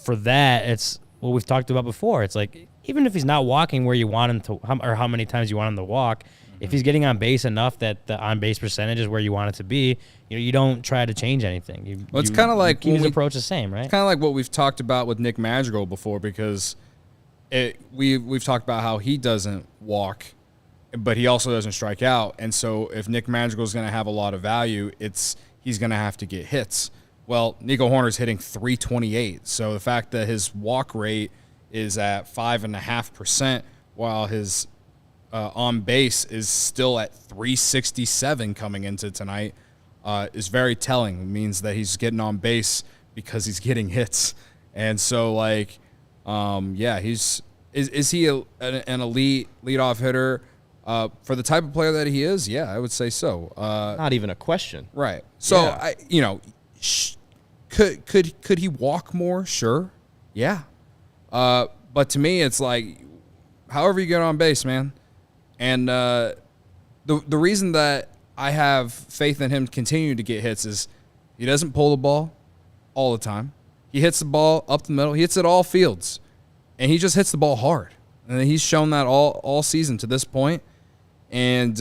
for that, it's what we've talked about before. It's like, even if he's not walking where you want him to, or how many times you want him to walk, if he's getting on base enough that the on base percentage is where you want it to be, you don't try to change anything. It's kind of like keep his approach the same, right? It's kind of like what we've talked about with Nick Madrigal before, because we've talked about how he doesn't walk, but he also doesn't strike out. And so if Nick Madrigal is going to have a lot of value, he's going to have to get hits. Well, Nico Hoerner's hitting 328. So the fact that his walk rate is at 5.5%, while his on base is still at 367 coming into tonight, is very telling. It means that he's getting on base because he's getting hits. And so, is he an elite leadoff hitter for the type of player that he is? Yeah, I would say so. Not even a question. Right. So Yeah. could he walk more? Sure. Yeah. But to me, it's like, however you get on base, man. And the reason that I have faith in him continuing to get hits is he doesn't pull the ball all the time. He hits the ball up the middle. He hits it all fields. And he just hits the ball hard. And he's shown that all season to this point. And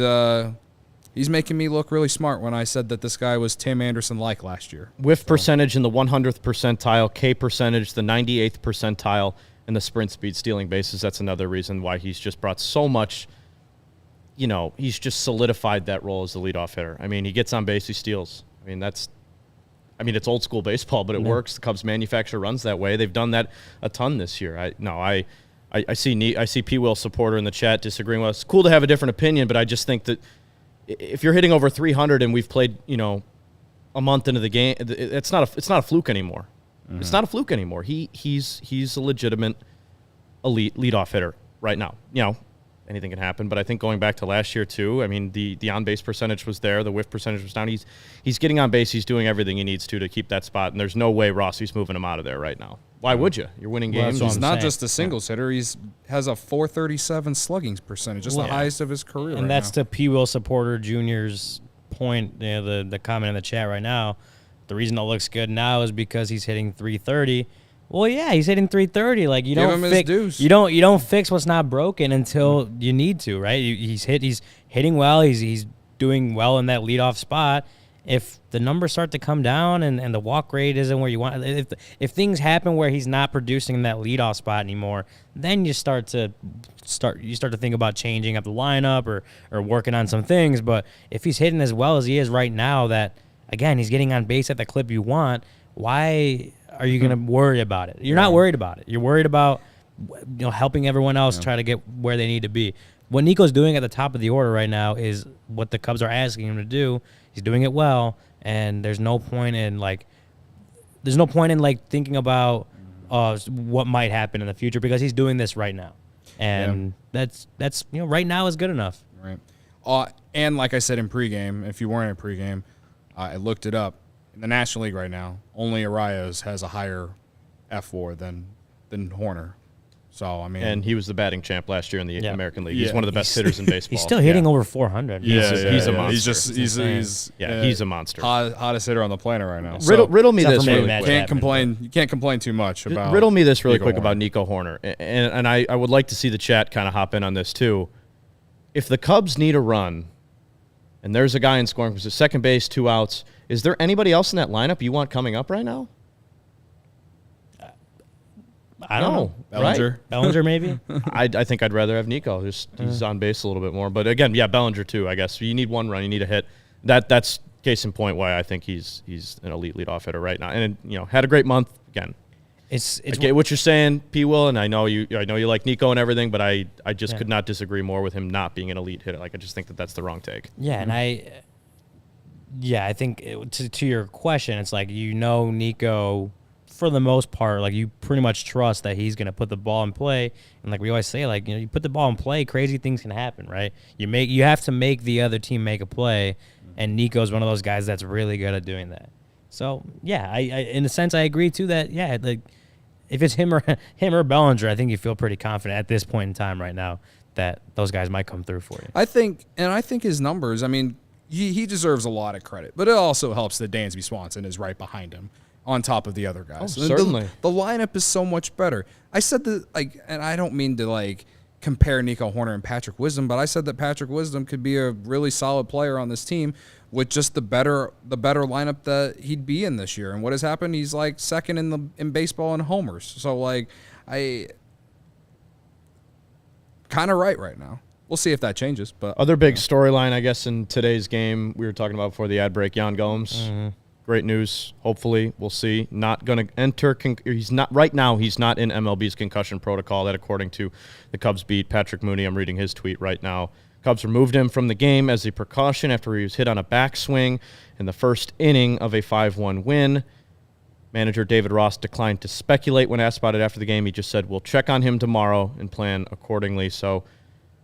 he's making me look really smart when I said that this guy was Tim Anderson-like last year. Whiff percentage in the 100th percentile, K percentage the 98th percentile, and the sprint speed stealing bases. That's another reason why he's just brought so much, he's just solidified that role as the leadoff hitter. I mean, he gets on base, he steals. It's old school baseball, but it works. The Cubs manufacture runs that way. They've done that a ton this year. I see P. Will supporter in the chat disagreeing with us. It's cool to have a different opinion, but I just think that if you're hitting over 300 and we've played, a month into the game, it's not a fluke anymore. Mm-hmm. It's not a fluke anymore. He's a legitimate elite leadoff hitter right now. Anything can happen, but I think going back to last year too, the on-base percentage was there, the whiff percentage was down. He's getting on base, he's doing everything he needs to keep that spot, and there's no way Rossi's moving him out of there right now. Why would you? You're winning games. He's not just a singles hitter. He's has a 437 slugging percentage, just the highest of his career. And that's to P. Will supporter Jr.'s point, the comment in the chat right now. The reason it looks good now is because he's hitting 330. Well, yeah, he's hitting 330. Like, you don't fix, you don't fix what's not broken until you need to, right? He's hitting well. He's doing well in that leadoff spot. If the numbers start to come down and the walk rate isn't where you want, if things happen where he's not producing in that leadoff spot anymore, then you start to think about changing up the lineup or working on some things. But if he's hitting as well as he is right now, that again he's getting on base at the clip you want, why are you going to worry about it? You're not worried about it. You're worried about helping everyone else try to get where they need to be. What Nico's doing at the top of the order right now is what the Cubs are asking him to do. He's doing it well, and there's no point in thinking about what might happen in the future because he's doing this right now, and that's right now is good enough. Right. And like I said in pregame, if you weren't in pregame, I looked it up. In the National League right now, only Arias has a higher F4 than Hoerner. So, I mean. And he was the batting champ last year in the American League. He's Yeah. one of the best hitters in baseball. He's still hitting over 400. He's a monster. He's a monster. Hottest hitter on the planet right now. Riddle me except this for really maybe quick. You can't complain too much about. Riddle me this really Nico quick Horner. about Nico Horner. And I would like to see the chat kind of hop in on this too. If the Cubs need a run, and there's a guy in scoring position, second base, 2 outs, is there anybody else in that lineup you want coming up right now? I don't know. Bellinger. Right? Bellinger, maybe? I think I'd rather have Nico. He's on base a little bit more. But again, Bellinger too, I guess. You need one run. You need a hit. That's case in point why I think he's an elite leadoff hitter right now. And, had a great month. Again, I get what you're saying, P. Will, and I know you like Nico and everything, but I just could not disagree more with him not being an elite hitter. Like, I just think that's the wrong take. Yeah, and I think to your question, it's like, Nico, for the most part, like, you pretty much trust that he's going to put the ball in play. And like we always say, like, you put the ball in play, crazy things can happen, right? You have to make the other team make a play, and Nico's one of those guys that's really good at doing that. So, yeah, I in a sense I agree too that, yeah, like, if it's him or Bellinger, I think you feel pretty confident at this point in time right now that those guys might come through for you. I think his numbers, I mean, he deserves a lot of credit, but it also helps that Dansby Swanson is right behind him on top of the other guys. Oh, certainly. The lineup is so much better. I said that, like, and I don't mean to, like, compare Nico Horner and Patrick Wisdom, but I said that Patrick Wisdom could be a really solid player on this team with just the better lineup that he'd be in this year. And what has happened? He's like second in baseball in homers. So, like, I kind of right now. We'll see if that changes. But other big storyline, I guess, in today's game we were talking about before the ad break, Yan Gomes. Mm-hmm. Great news. Hopefully, we'll see. Not going to enter. He's not right now. He's not in MLB's concussion protocol. That, according to the Cubs beat Patrick Mooney, I'm reading his tweet right now. Cubs removed him from the game as a precaution after he was hit on a backswing in the first inning of a 5-1 win. Manager David Ross declined to speculate when asked about it after the game. He just said, "We'll check on him tomorrow and plan accordingly." So,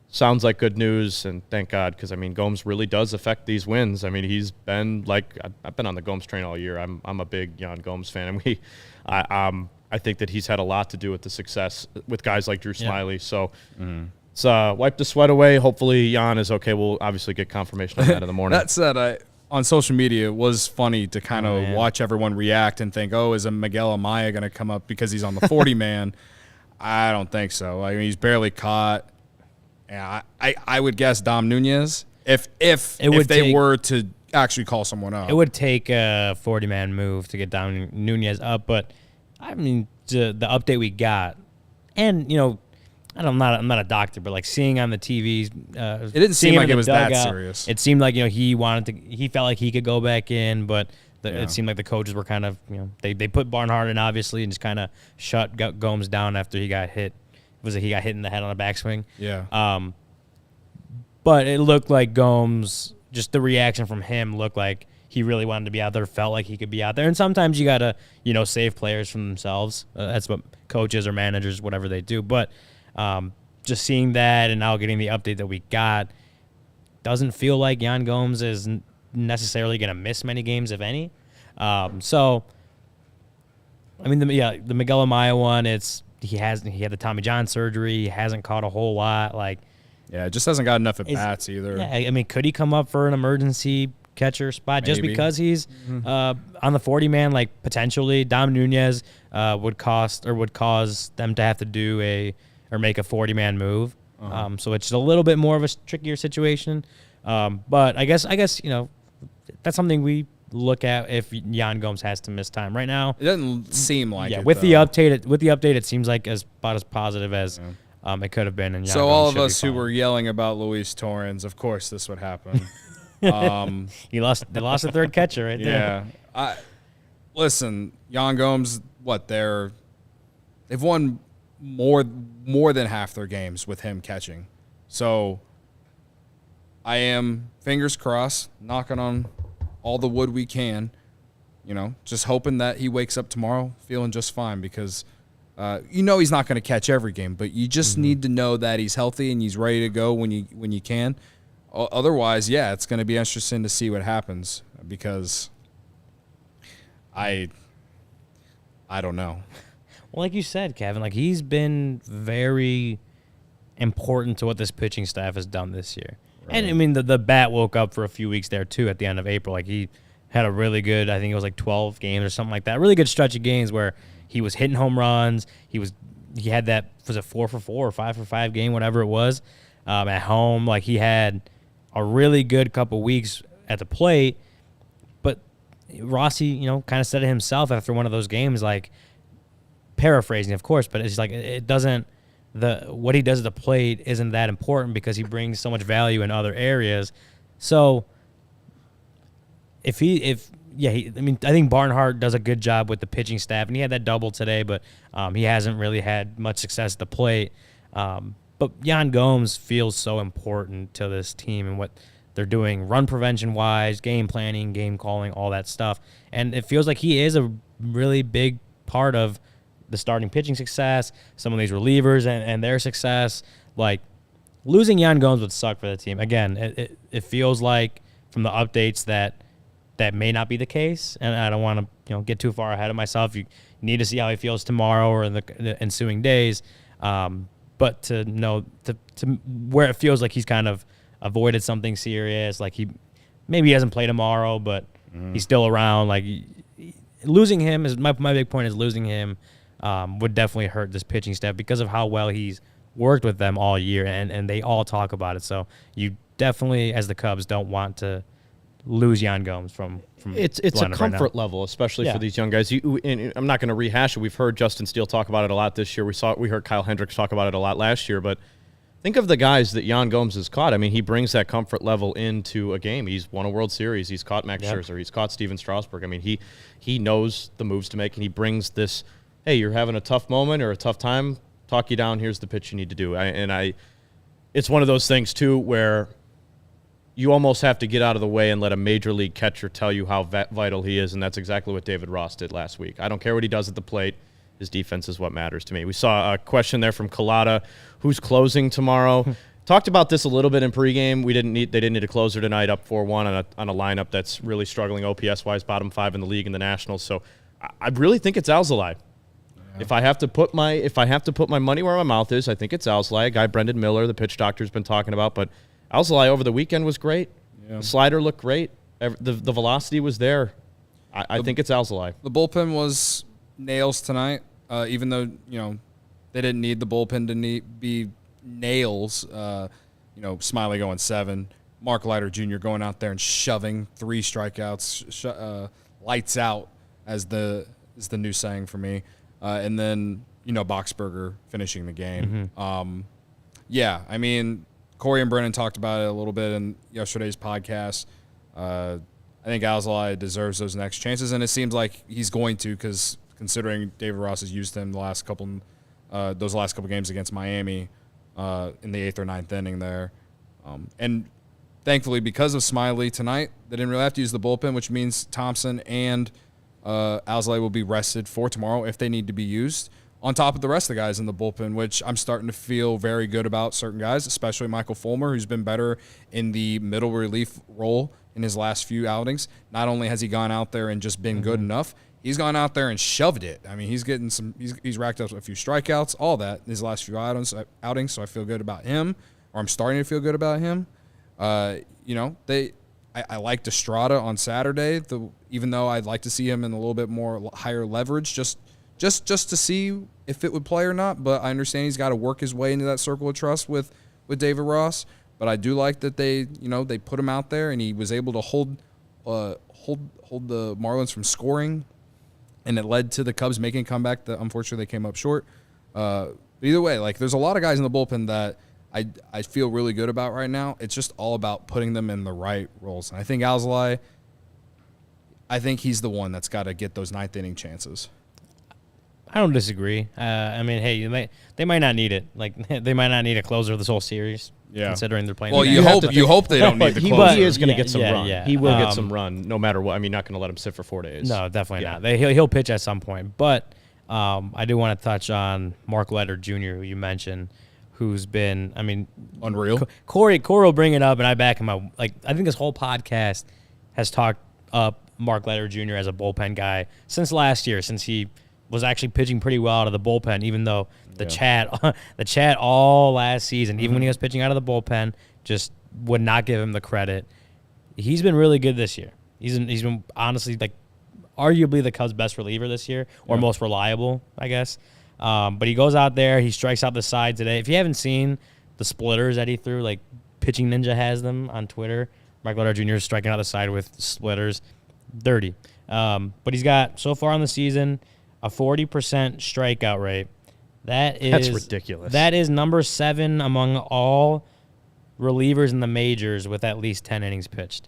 sounds like good news, and thank God, because, I mean, Gomes really does affect these wins. I mean, he's been, like, I've been on the Gomes train all year. I'm a big Yan Gomes fan, and I think that he's had a lot to do with the success with guys like Drew Smyly. So, let's wipe the sweat away. Hopefully Yan is okay. We'll obviously get confirmation on that in the morning. That said, on social media, it was funny to kind of watch everyone react and think, oh, is a Miguel Amaya going to come up because he's on the 40-man? I don't think so. I mean, he's barely caught. Yeah, I would guess Dom Nunez if they were to actually call someone up. It would take a 40-man move to get Dom Nunez up, but I mean the update we got, and I'm not a doctor, but like seeing on the TVs, it didn't seem like it was that serious. It seemed like he felt like he could go back in, but it seemed like the coaches were kind of they put Barnhart in obviously and just kind of shut Gomes down after he got hit. He got hit in the head on a backswing. Yeah. But it looked like Gomes, just the reaction from him looked like he really wanted to be out there, felt like he could be out there. And sometimes you got to, save players from themselves. That's what coaches or managers, whatever they do. But just seeing that and now getting the update that we got, doesn't feel like Yan Gomes is necessarily going to miss many games, if any. So, I mean, the Miguel Amaya one, he had the Tommy John surgery. He hasn't caught a whole lot. It just hasn't got enough at bats either. Yeah, I mean, could he come up for an emergency catcher spot just because he's on the 40-man? Like, potentially, Dom Nunez would cause them to have to make a 40-man move. So it's a little bit more of a trickier situation. But I guess that's something we look at if Yan Gomes has to miss time. Right now, it doesn't seem like it. With the update, it seems like about as positive as it could have been. And so all of us who were yelling about Luis Torrens, of course, this would happen. They lost a third catcher right there. Yeah. Listen, Yan Gomes, they've won more than half their games with him catching. So I am, fingers crossed, knocking on all the wood we can, just hoping that he wakes up tomorrow feeling just fine, because he's not going to catch every game, but you just need to know that he's healthy and he's ready to go when you can. Otherwise, it's going to be interesting to see what happens, because I don't know. Well, like you said, Kevin, like he's been very important to what this pitching staff has done this year. Right. And I mean, the bat woke up for a few weeks there too at the end of April. Like he had a really good, I think it was like 12 games or something like that. Really good stretch of games where he was hitting home runs. He had that, was it 4 for 4 or 5 for 5 game, whatever it was, at home. Like he had a really good couple weeks at the plate. But Rossi, kind of said it himself after one of those games, like paraphrasing, of course, but it's like it doesn't. What he does at the plate isn't that important because he brings so much value in other areas. So I think Barnhart does a good job with the pitching staff, and he had that double today, but he hasn't really had much success at the plate. But Yan Gomes feels so important to this team and what they're doing run prevention-wise, game planning, game calling, all that stuff. And it feels like he is a really big part of the starting pitching success, some of these relievers and their success. Like, losing Yan Gomes would suck for the team. Again, it feels like from the updates that may not be the case, and I don't want to get too far ahead of myself. You need to see how he feels tomorrow or in the ensuing days. But to know to where it feels like he's kind of avoided something serious, like maybe he hasn't played tomorrow, but he's still around. Like losing him is my big point. Is losing him would definitely hurt this pitching staff because of how well he's worked with them all year, and they all talk about it. So you definitely, as the Cubs, don't want to lose Yan Gomes from it's a comfort level, especially for these young guys. And I'm not going to rehash it. We've heard Justin Steele talk about it a lot this year. We heard Kyle Hendricks talk about it a lot last year. But think of the guys that Yan Gomes has caught. I mean, he brings that comfort level into a game. He's won a World Series. He's caught Max Scherzer. He's caught Steven Strasburg. I mean, he knows the moves to make, and he brings this. Hey, you're having a tough moment or a tough time. Talk you down. Here's the pitch you need to do. It's one of those things too where you almost have to get out of the way and let a major league catcher tell you how vital he is, and that's exactly what David Ross did last week. I don't care what he does at the plate. His defense is what matters to me. We saw a question there from Collada, who's closing tomorrow. Talked about this a little bit in pregame. They didn't need a closer tonight, up 4-1 on a lineup that's really struggling OPS-wise, bottom 5 in the league in the Nationals. So I really think it's ALLCITY. Yeah. If I have to put my money where my mouth is, I think it's ALLCITY. A guy Brendan Miller, the pitch doctor's been talking about, but ALLCITY over the weekend was great. Yeah. The slider looked great. The velocity was there. I think it's ALLCITY. The bullpen was nails tonight, even though they didn't need the bullpen to be nails. Smyly going 7, Mark Leiter Jr. going out there and shoving 3 strikeouts, lights out as the new saying for me, and then Boxberger finishing the game. Mm-hmm. I mean, Corey and Brennan talked about it a little bit in yesterday's podcast. I think ALLCITY deserves those next chances, and it seems like he's going to, because considering David Ross has used him those last couple games against Miami in the 8th or 9th inning there. And thankfully, because of Smyly tonight, they didn't really have to use the bullpen, which means Thompson and ALLCITY will be rested for tomorrow if they need to be used, on top of the rest of the guys in the bullpen, which I'm starting to feel very good about certain guys, especially Michael Fulmer, who's been better in the middle relief role in his last few outings. Not only has he gone out there and just been good enough, he's gone out there and shoved it. I mean, he's racked up a few strikeouts, all that in his last few outings, so I feel good about him, or I'm starting to feel good about him. I liked Estrada on Saturday, even though I'd like to see him in a little bit more higher leverage, just to see if it would play or not. But I understand he's got to work his way into that circle of trust with David Ross. But I do like that they put him out there and he was able to hold the Marlins from scoring, and it led to the Cubs making a comeback that unfortunately they came up short. But either way, like, there's a lot of guys in the bullpen that I feel really good about right now. It's just all about putting them in the right roles. And I think ALLCITY, he's the one that's got to get those 9th inning chances. I don't disagree. I mean, hey, they might not need it. Like, they might not need a closer this whole series. Yeah. Considering they're playing. Well, you hope they don't need the closer. He is going to get some run. Yeah. He will get some run no matter what. I mean, not going to let him sit for 4 days. No, definitely not. He'll pitch at some point. But I do want to touch on Mark Leiter Jr., who you mentioned, who's been, I mean, unreal. Corey will bring it up, and I back him up. Like, I think this whole podcast has talked up Mark Leiter Jr. as a bullpen guy since last year, since he was actually pitching pretty well out of the bullpen, even though the chat all last season, even when he was pitching out of the bullpen, just would not give him the credit. He's been really good this year. He's been honestly like arguably the Cubs' best reliever this year, or most reliable, I guess. But he goes out there, he strikes out the side today. If you haven't seen the splitters that he threw, like Pitching Ninja has them on Twitter. Mark Leonard Jr. is striking out the side with splitters. Dirty. But he's got, so far on the season, a 40% strikeout rate. That's ridiculous. That is number 7 among all relievers in the majors with at least 10 innings pitched.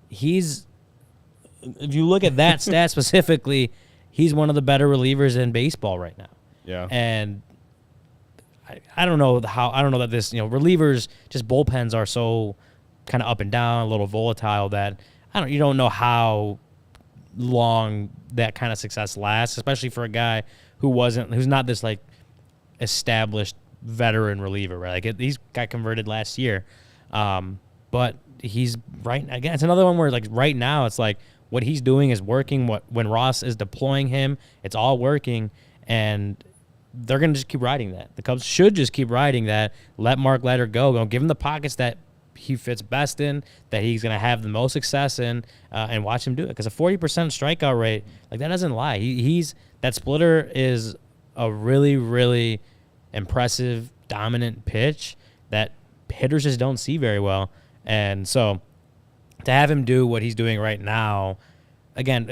If you look at that stat specifically, he's one of the better relievers in baseball right now. Yeah. And I don't know that this, relievers, just bullpens are so kind of up and down, a little volatile that you don't know how long that kind of success lasts, especially for a guy who's not this like established veteran reliever, right? Like he's got converted last year. But he's right again. It's another one where like right now it's like what he's doing is working. When Ross is deploying him, it's all working, and they're gonna just keep riding that. The Cubs should just keep riding that. Let Mark Leiter go. Don't give him the pockets that he fits best in, that he's gonna have the most success in, and watch him do it. Because a 40% strikeout rate, like that doesn't lie. He's that splitter is a really, really impressive, dominant pitch that hitters just don't see very well. And so to have him do what he's doing right now, again,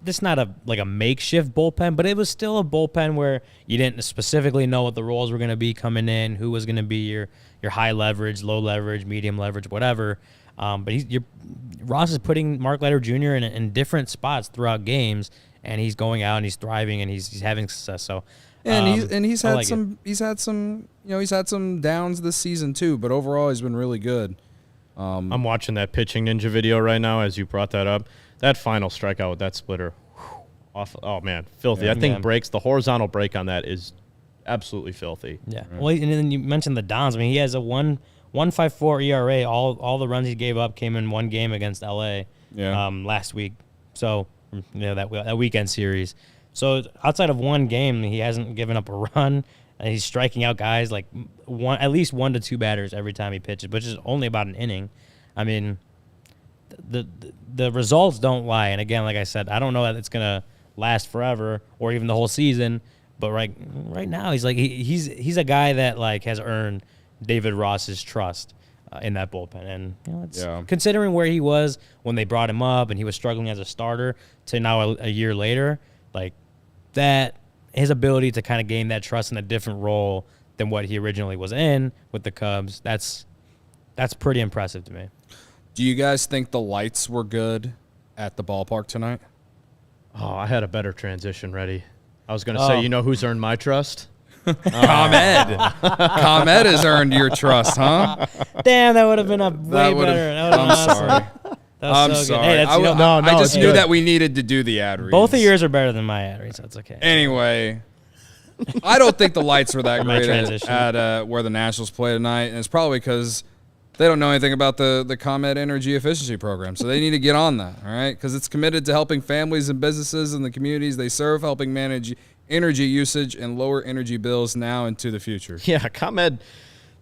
this is not a makeshift bullpen, but it was still a bullpen where you didn't specifically know what the roles were going to be coming in, who was going to be your high leverage, low leverage, medium leverage, whatever. But Ross is putting Mark Leiter Jr. in different spots throughout games, and he's going out and he's thriving and he's having success. So. He's had some downs this season too, but overall he's been really good. I'm watching that Pitching Ninja video right now as you brought that up. That final strikeout with that splitter, oh man, filthy. Yeah. I think the horizontal break on that is absolutely filthy. Yeah. Right. Well, and then you mentioned the Dons. I mean, he has a 1.54 ERA. All the runs he gave up came in one game against LA. Last week. So that weekend series. So outside of one game, he hasn't given up a run, and he's striking out guys like at least 1 to 2 batters every time he pitches, which is only about an inning. I mean, the results don't lie. And again, like I said, I don't know that it's gonna last forever or even the whole season. But right now, he's like he's a guy that like has earned David Ross's trust in that bullpen. And considering where he was when they brought him up and he was struggling as a starter to now a year later. Like that, his ability to kind of gain that trust in a different role than what he originally was in with the Cubs, that's pretty impressive to me. Do you guys think the lights were good at the ballpark tonight? Oh, I had a better transition ready. I was going to say, who's earned my trust? ComEd. ComEd has earned your trust, huh? Damn, that would have been way better. I'm sorry. I'm so sorry. Hey, I just knew that we needed to do the ad reads. Both of yours are better than my ad reads, so it's okay. Anyway, I don't think the lights were that My great transition. at where the Nationals play tonight, and it's probably because they don't know anything about the ComEd Energy Efficiency Program, so they need to get on that, all right? Because it's committed to helping families and businesses in the communities they serve, helping manage energy usage and lower energy bills now and to the future. Yeah, ComEd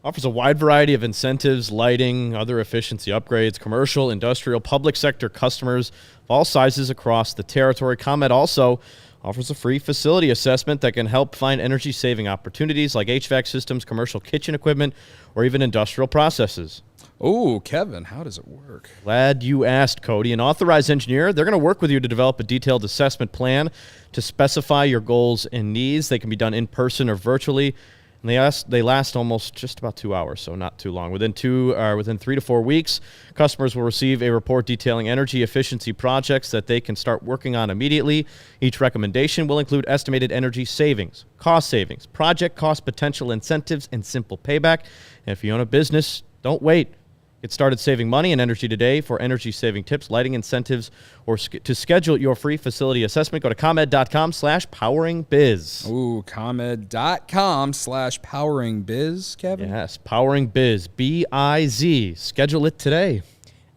offers a wide variety of incentives, lighting, other efficiency upgrades, commercial, industrial, public sector customers of all sizes across the territory. ComEd also offers a free facility assessment that can help find energy-saving opportunities like HVAC systems, commercial kitchen equipment, or even industrial processes. Oh, Kevin, how does it work? Glad you asked, Cody. An authorized engineer, they're going to work with you to develop a detailed assessment plan to specify your goals and needs. They can be done in person or virtually. And they last almost just about 2 hours, so not too long. Within 3 to 4 weeks, customers will receive a report detailing energy efficiency projects that they can start working on immediately. Each recommendation will include estimated energy savings, cost savings, project cost potential incentives, and simple payback. And if you own a business, don't wait. Get started saving money and energy today. For energy-saving tips, lighting incentives, or to schedule your free facility assessment, go to ComEd.com/poweringbiz. Ooh, ComEd.com/poweringbiz, Kevin? Yes, Powering Biz, B-I-Z. Schedule it today.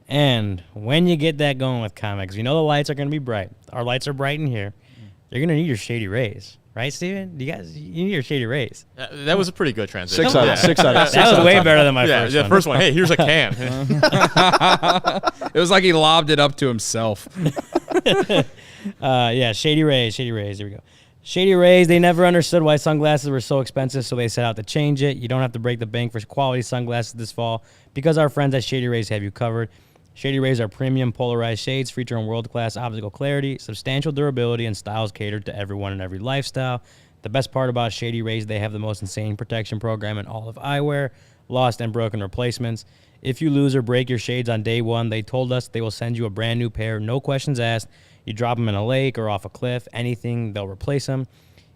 And when you get that going with ComEd, 'cause you know the lights are going to be bright. Our lights are bright in here. You're gonna need your Shady Rays, right, Steven? You need your Shady Rays. That was a pretty good transition. 6 out of 6 out of That was way better than my Yeah, first the one. first one. Hey, here's a can. It was like he lobbed it up to himself. Yeah, Shady Rays. Here we go. Shady Rays, they never understood why sunglasses were so expensive, so they set out to change it. You don't have to break the bank for quality sunglasses this fall because our friends at Shady Rays have you covered. Shady Rays are premium polarized shades featuring world-class optical clarity, substantial durability, and styles catered to everyone and every lifestyle. The best part about Shady Rays, they have the most insane protection program in all of eyewear, lost and broken replacements. If you lose or break your shades on day one, they told us they will send you a brand new pair, no questions asked. You drop them in a lake or off a cliff, anything, they'll replace them.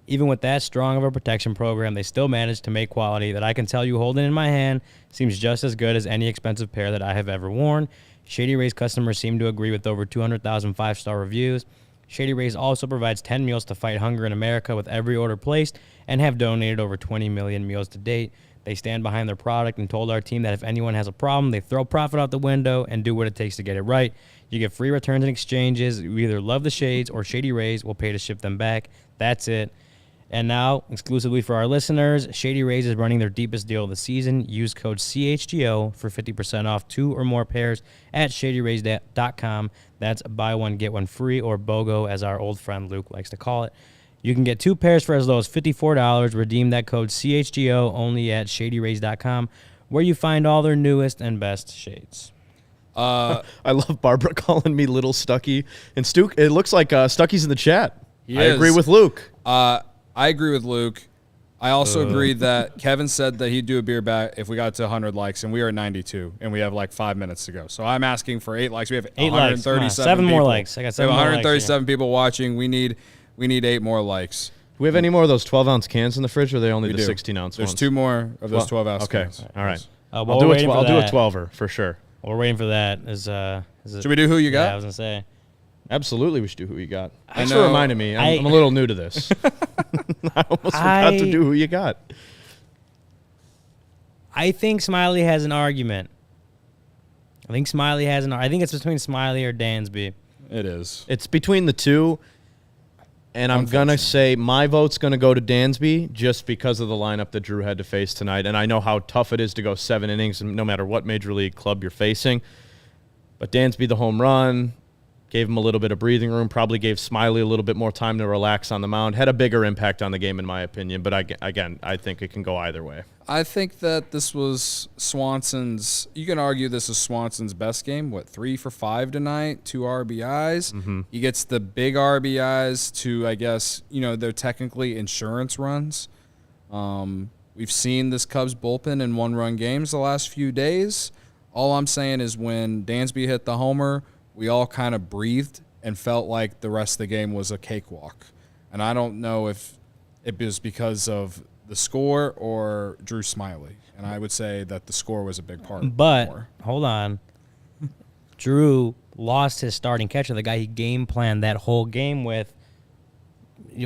Even with that strong of a protection program, they still manage to make quality that I can tell you holding in my hand seems just as good as any expensive pair that I have ever worn. Shady Rays customers seem to agree with over 200,000 5-star reviews. Shady Rays also provides 10 meals to fight hunger in America with every order placed and have donated over 20 million meals to date. They stand behind their product and told our team that if anyone has a problem, they throw profit out the window and do what it takes to get it right. You get free returns and exchanges. You either love the shades or Shady Rays will pay to ship them back. That's it. And now, exclusively for our listeners, Shady Rays is running their deepest deal of the season. Use code CHGO for 50% off 2 or more pairs at shadyrays.com. That's buy one, get one free, or BOGO, as our old friend Luke likes to call it. You can get 2 pairs for as low as $54. Redeem that code CHGO only at shadyrays.com, where you find all their newest and best shades. I love Barbara calling me Little Stucky. And Stu, it looks like Stucky's in the chat. I agree with Luke. I agree with Luke. I also agree that Kevin said that he'd do a beer bet if we got to 100 likes, and we are at 92, and we have like 5 minutes to go. So I'm asking for 8 likes. We have 8 likes. 137 7 people. more likes. I got 7 we have more likes 137 people watching. We need 8 more likes. Do we have any more of those 12-ounce cans in the fridge, or are they only We the do. 16-ounce There's ones? 2 more of those 12-ounce Okay. cans. All right. While I'll do we're waiting for I'll do a that- 12er for sure. While we're waiting for that, is Should we do who you got? Yeah, I was going to say. Absolutely, we should do who you got. Thanks know- for reminding me. I'm a little new to this. I almost forgot to do who you got. I think Smyly has an argument. I think it's between Smyly or Dansby. It is. It's between the two, and I'm going to say my vote's going to go to Dansby just because of the lineup that Drew had to face tonight, and I know how tough it is to go 7 innings no matter what major league club you're facing. But Dansby, the home run, gave him a little bit of breathing room, probably gave Smyly a little bit more time to relax on the mound, had a bigger impact on the game in my opinion, but again, I think it can go either way. I think that this was Swanson's. You can argue this is Swanson's best game. 3 for 5 tonight, 2 RBIs. Mm-hmm. He gets the big RBIs to, I guess, they're technically insurance runs. We've seen this Cubs bullpen in 1-run games the last few days. All I'm saying is when Dansby hit the homer, we all kind of breathed and felt like the rest of the game was a cakewalk. And I don't know if it was because of the score or Drew Smyly. And I would say that the score was a big part. But, more. hold on. Drew lost his starting catcher, the guy he game planned that whole game with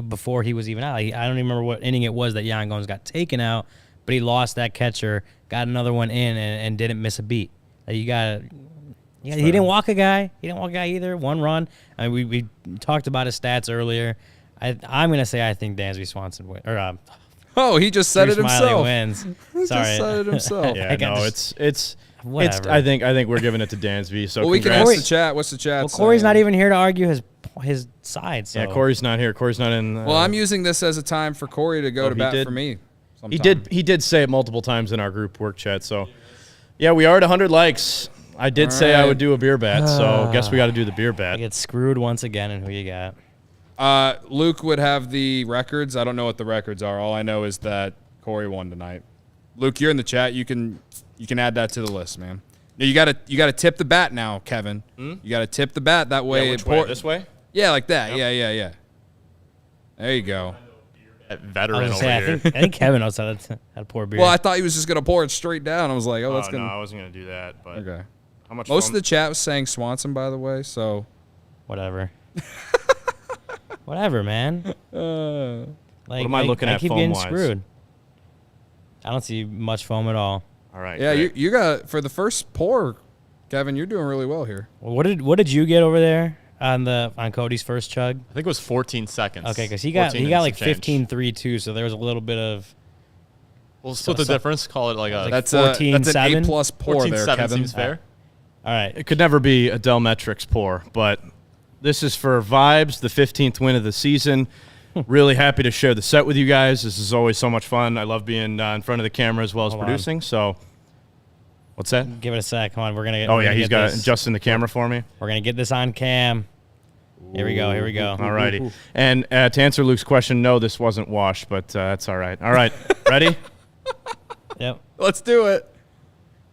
before he was even out. I don't even remember what inning it was that Yan Gomes got taken out, but he lost that catcher, got another one in, and didn't miss a beat. He didn't walk a guy. He didn't walk a guy either. 1 run. I mean, we talked about his stats earlier. I'm going to say I think Dansby Swanson wins. He just said Drew it Smyly himself. wins. He Sorry. just said it himself. Yeah, no, it's Whatever. I think we're giving it to Dansby. So Well, we can congrats. ask the chat. What's the chat Well, Corey's saying? not even here to argue his side. So. Yeah, Corey's not here. Corey's not in. Well, I'm using this as a time for Corey to go to he bat did? for me. He did say it multiple times in our group work chat. So, yeah, we are at 100 likes. I did say I would do a beer bet, so guess we got to do the beer I bet. get screwed once again. And who you got? Luke would have the records. I don't know what the records are. All I know is that Corey won tonight. Luke, you're in the chat. You can add that to the list, man. Now, you gotta tip the bat now, Kevin. You gotta tip the bat that way. Yeah, which way? This way? Yeah, like that. Yep. Yeah. There you go. That I veteran was over gonna say, here. I think Kevin knows how to pour beer. Well, I thought he was just gonna pour it straight down. I was like, that's No, gonna. I wasn't gonna do that. But Okay. how much? Most foam- of the chat was saying Swanson, by the way. So. Whatever. Whatever, man. What am I looking I at keep getting foam-wise? screwed. I don't see much foam at all. All right. Yeah, great. you got for the first pour, Kevin. You're doing really well here. Well, what did you get over there? on Cody's first chug? I think it was 14 seconds. Okay, because he got like 15.32, so there was a little bit of. We'll split the difference. Call it like a. That's 14.7? an A+ pour there, 14.7 Kevin. seems fair. All right. It could never be a Delmetrics pour, but this is for vibes, the 15th win of the season. Really happy to share the set with you guys. This is always so much fun. I love being in front of the camera as well as producing. So, what's that? Give it a sec. Come on, we're gonna. Oh yeah, he's got it adjusting the camera for me. We're gonna get this on cam. Here we go. Here we go. All righty. And to answer Luke's question, no, this wasn't washed, but that's all right. All right, ready? Yep. Let's do it.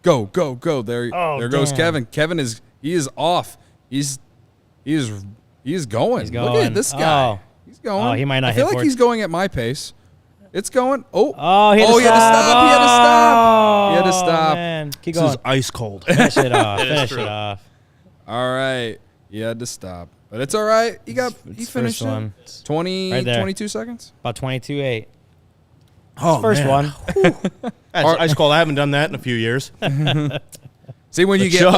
Go, go, go. There goes damn. Kevin. Kevin is off. He's going. He's Look going. at this guy. Oh. He's going. Oh, he might not I feel hit like for he's it. going at my pace. It's going. Oh, He had to stop. He had to stop. He had to stop. Oh, man. Keep This going. is ice cold. Finish it off. It is Finish true. it off. All right. He had to stop. But it's all right. He It's finished first it. one. 20, Right there. 22 seconds. About 22.8. Oh, First man. one. That's ice cold. I haven't done that in a few years. See, when you get chug.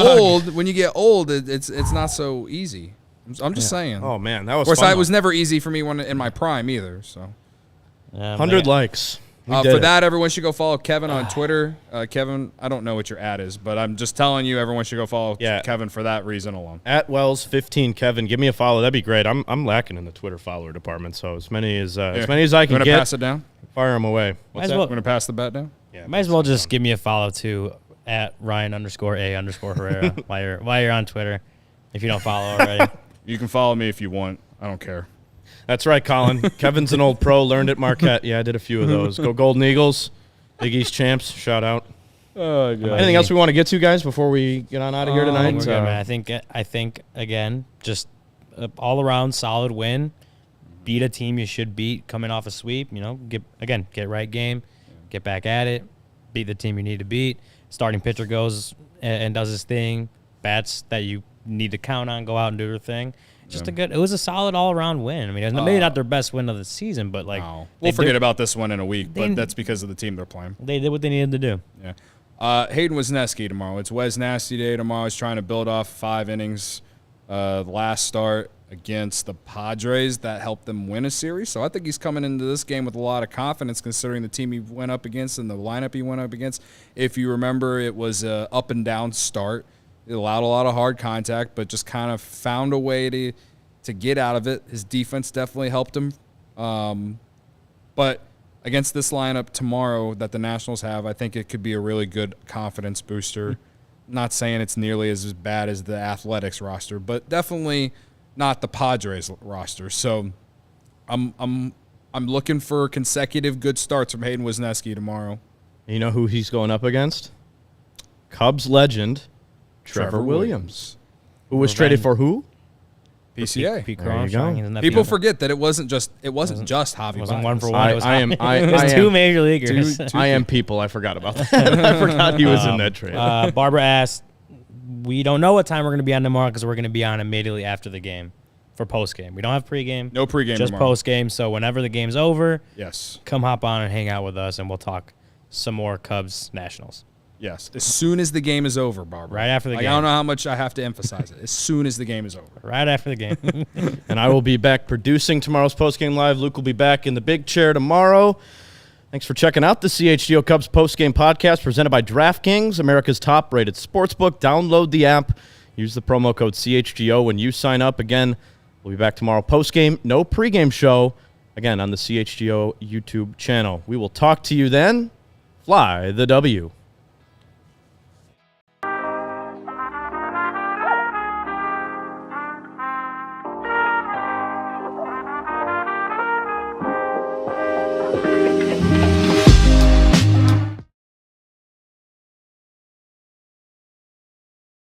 old, it's not so easy. I'm just saying. Oh man, that was. Of course, fun, it was never easy for me when in my prime either. So 100 likes. We did for it. that, everyone should go follow Kevin on Twitter. Kevin, I don't know what your ad is, but I'm just telling you, everyone should go follow Kevin for that reason alone. At Wells15 Kevin, give me a follow. That'd be great. I'm lacking in the Twitter follower department, so as many as I You can gonna get, pass it down? fire them away. What's as that? well- I'm gonna pass the bat down. Yeah, Might as well just give me a follow too at Ryan_A_Herrera while you're on Twitter. If you don't follow already. You can follow me if you want. I don't care. That's right, Colin. Kevin's an old pro. Learned at Marquette. Yeah, I did a few of those. Go Golden Eagles. Big East champs. Shout out. Oh, God. Anything else we want to get to, guys, before we get on out of here tonight? We're good, man. I think again, just all around solid win. Beat a team you should beat coming off a sweep. You know, get right game, get back at it, beat the team you need to beat. Starting pitcher goes and does his thing. Bats that you need to count on go out and do their thing. Just it was a solid all around win. I mean, maybe not their best win of the season, but like we'll forget about this one in a week. But that's because of the team they're playing. They did what they needed to do. Yeah. Hayden Wisniewski tomorrow. It's Wes Nasty Day tomorrow. He's trying to build off 5 innings. Last start against the Padres that helped them win a series. So I think he's coming into this game with a lot of confidence considering the team he went up against and the lineup he went up against. If you remember, it was a up and down start. It allowed a lot of hard contact, but just kind of found a way to get out of it. His defense definitely helped him. But against this lineup tomorrow that the Nationals have, I think it could be a really good confidence booster. Not saying it's nearly as bad as the Athletics roster, but definitely not the Padres roster. So I'm looking for consecutive good starts from Hayden Wisniewski tomorrow. You know who he's going up against? Cubs legend Trevor Williams, who was traded for who? PCA. Pete There you Cronin. go. People forget that it wasn't just Javi. It wasn't Baez. one for one. It was I it was am two major leaguers. I am people. I forgot about that. I forgot he was in that trade. Barbara asked, we don't know what time we're going to be on tomorrow because we're going to be on immediately after the game for postgame. We don't have pregame. No pregame just tomorrow. postgame. So whenever the game's over, Yes. come hop on and hang out with us, and we'll talk some more Cubs Nationals. Yes. As soon as the game is over, Barbara. Right after the game. I don't know how much I have to emphasize it. As soon as the game is over. Right after the game. And I will be back producing tomorrow's postgame live. Luke will be back in the big chair tomorrow. Thanks for checking out the CHGO Cubs postgame podcast presented by DraftKings, America's top-rated sportsbook. Download the app. Use the promo code CHGO when you sign up. Again, we'll be back tomorrow postgame. No pregame show. Again, on the CHGO YouTube channel. We will talk to you then. Fly the W.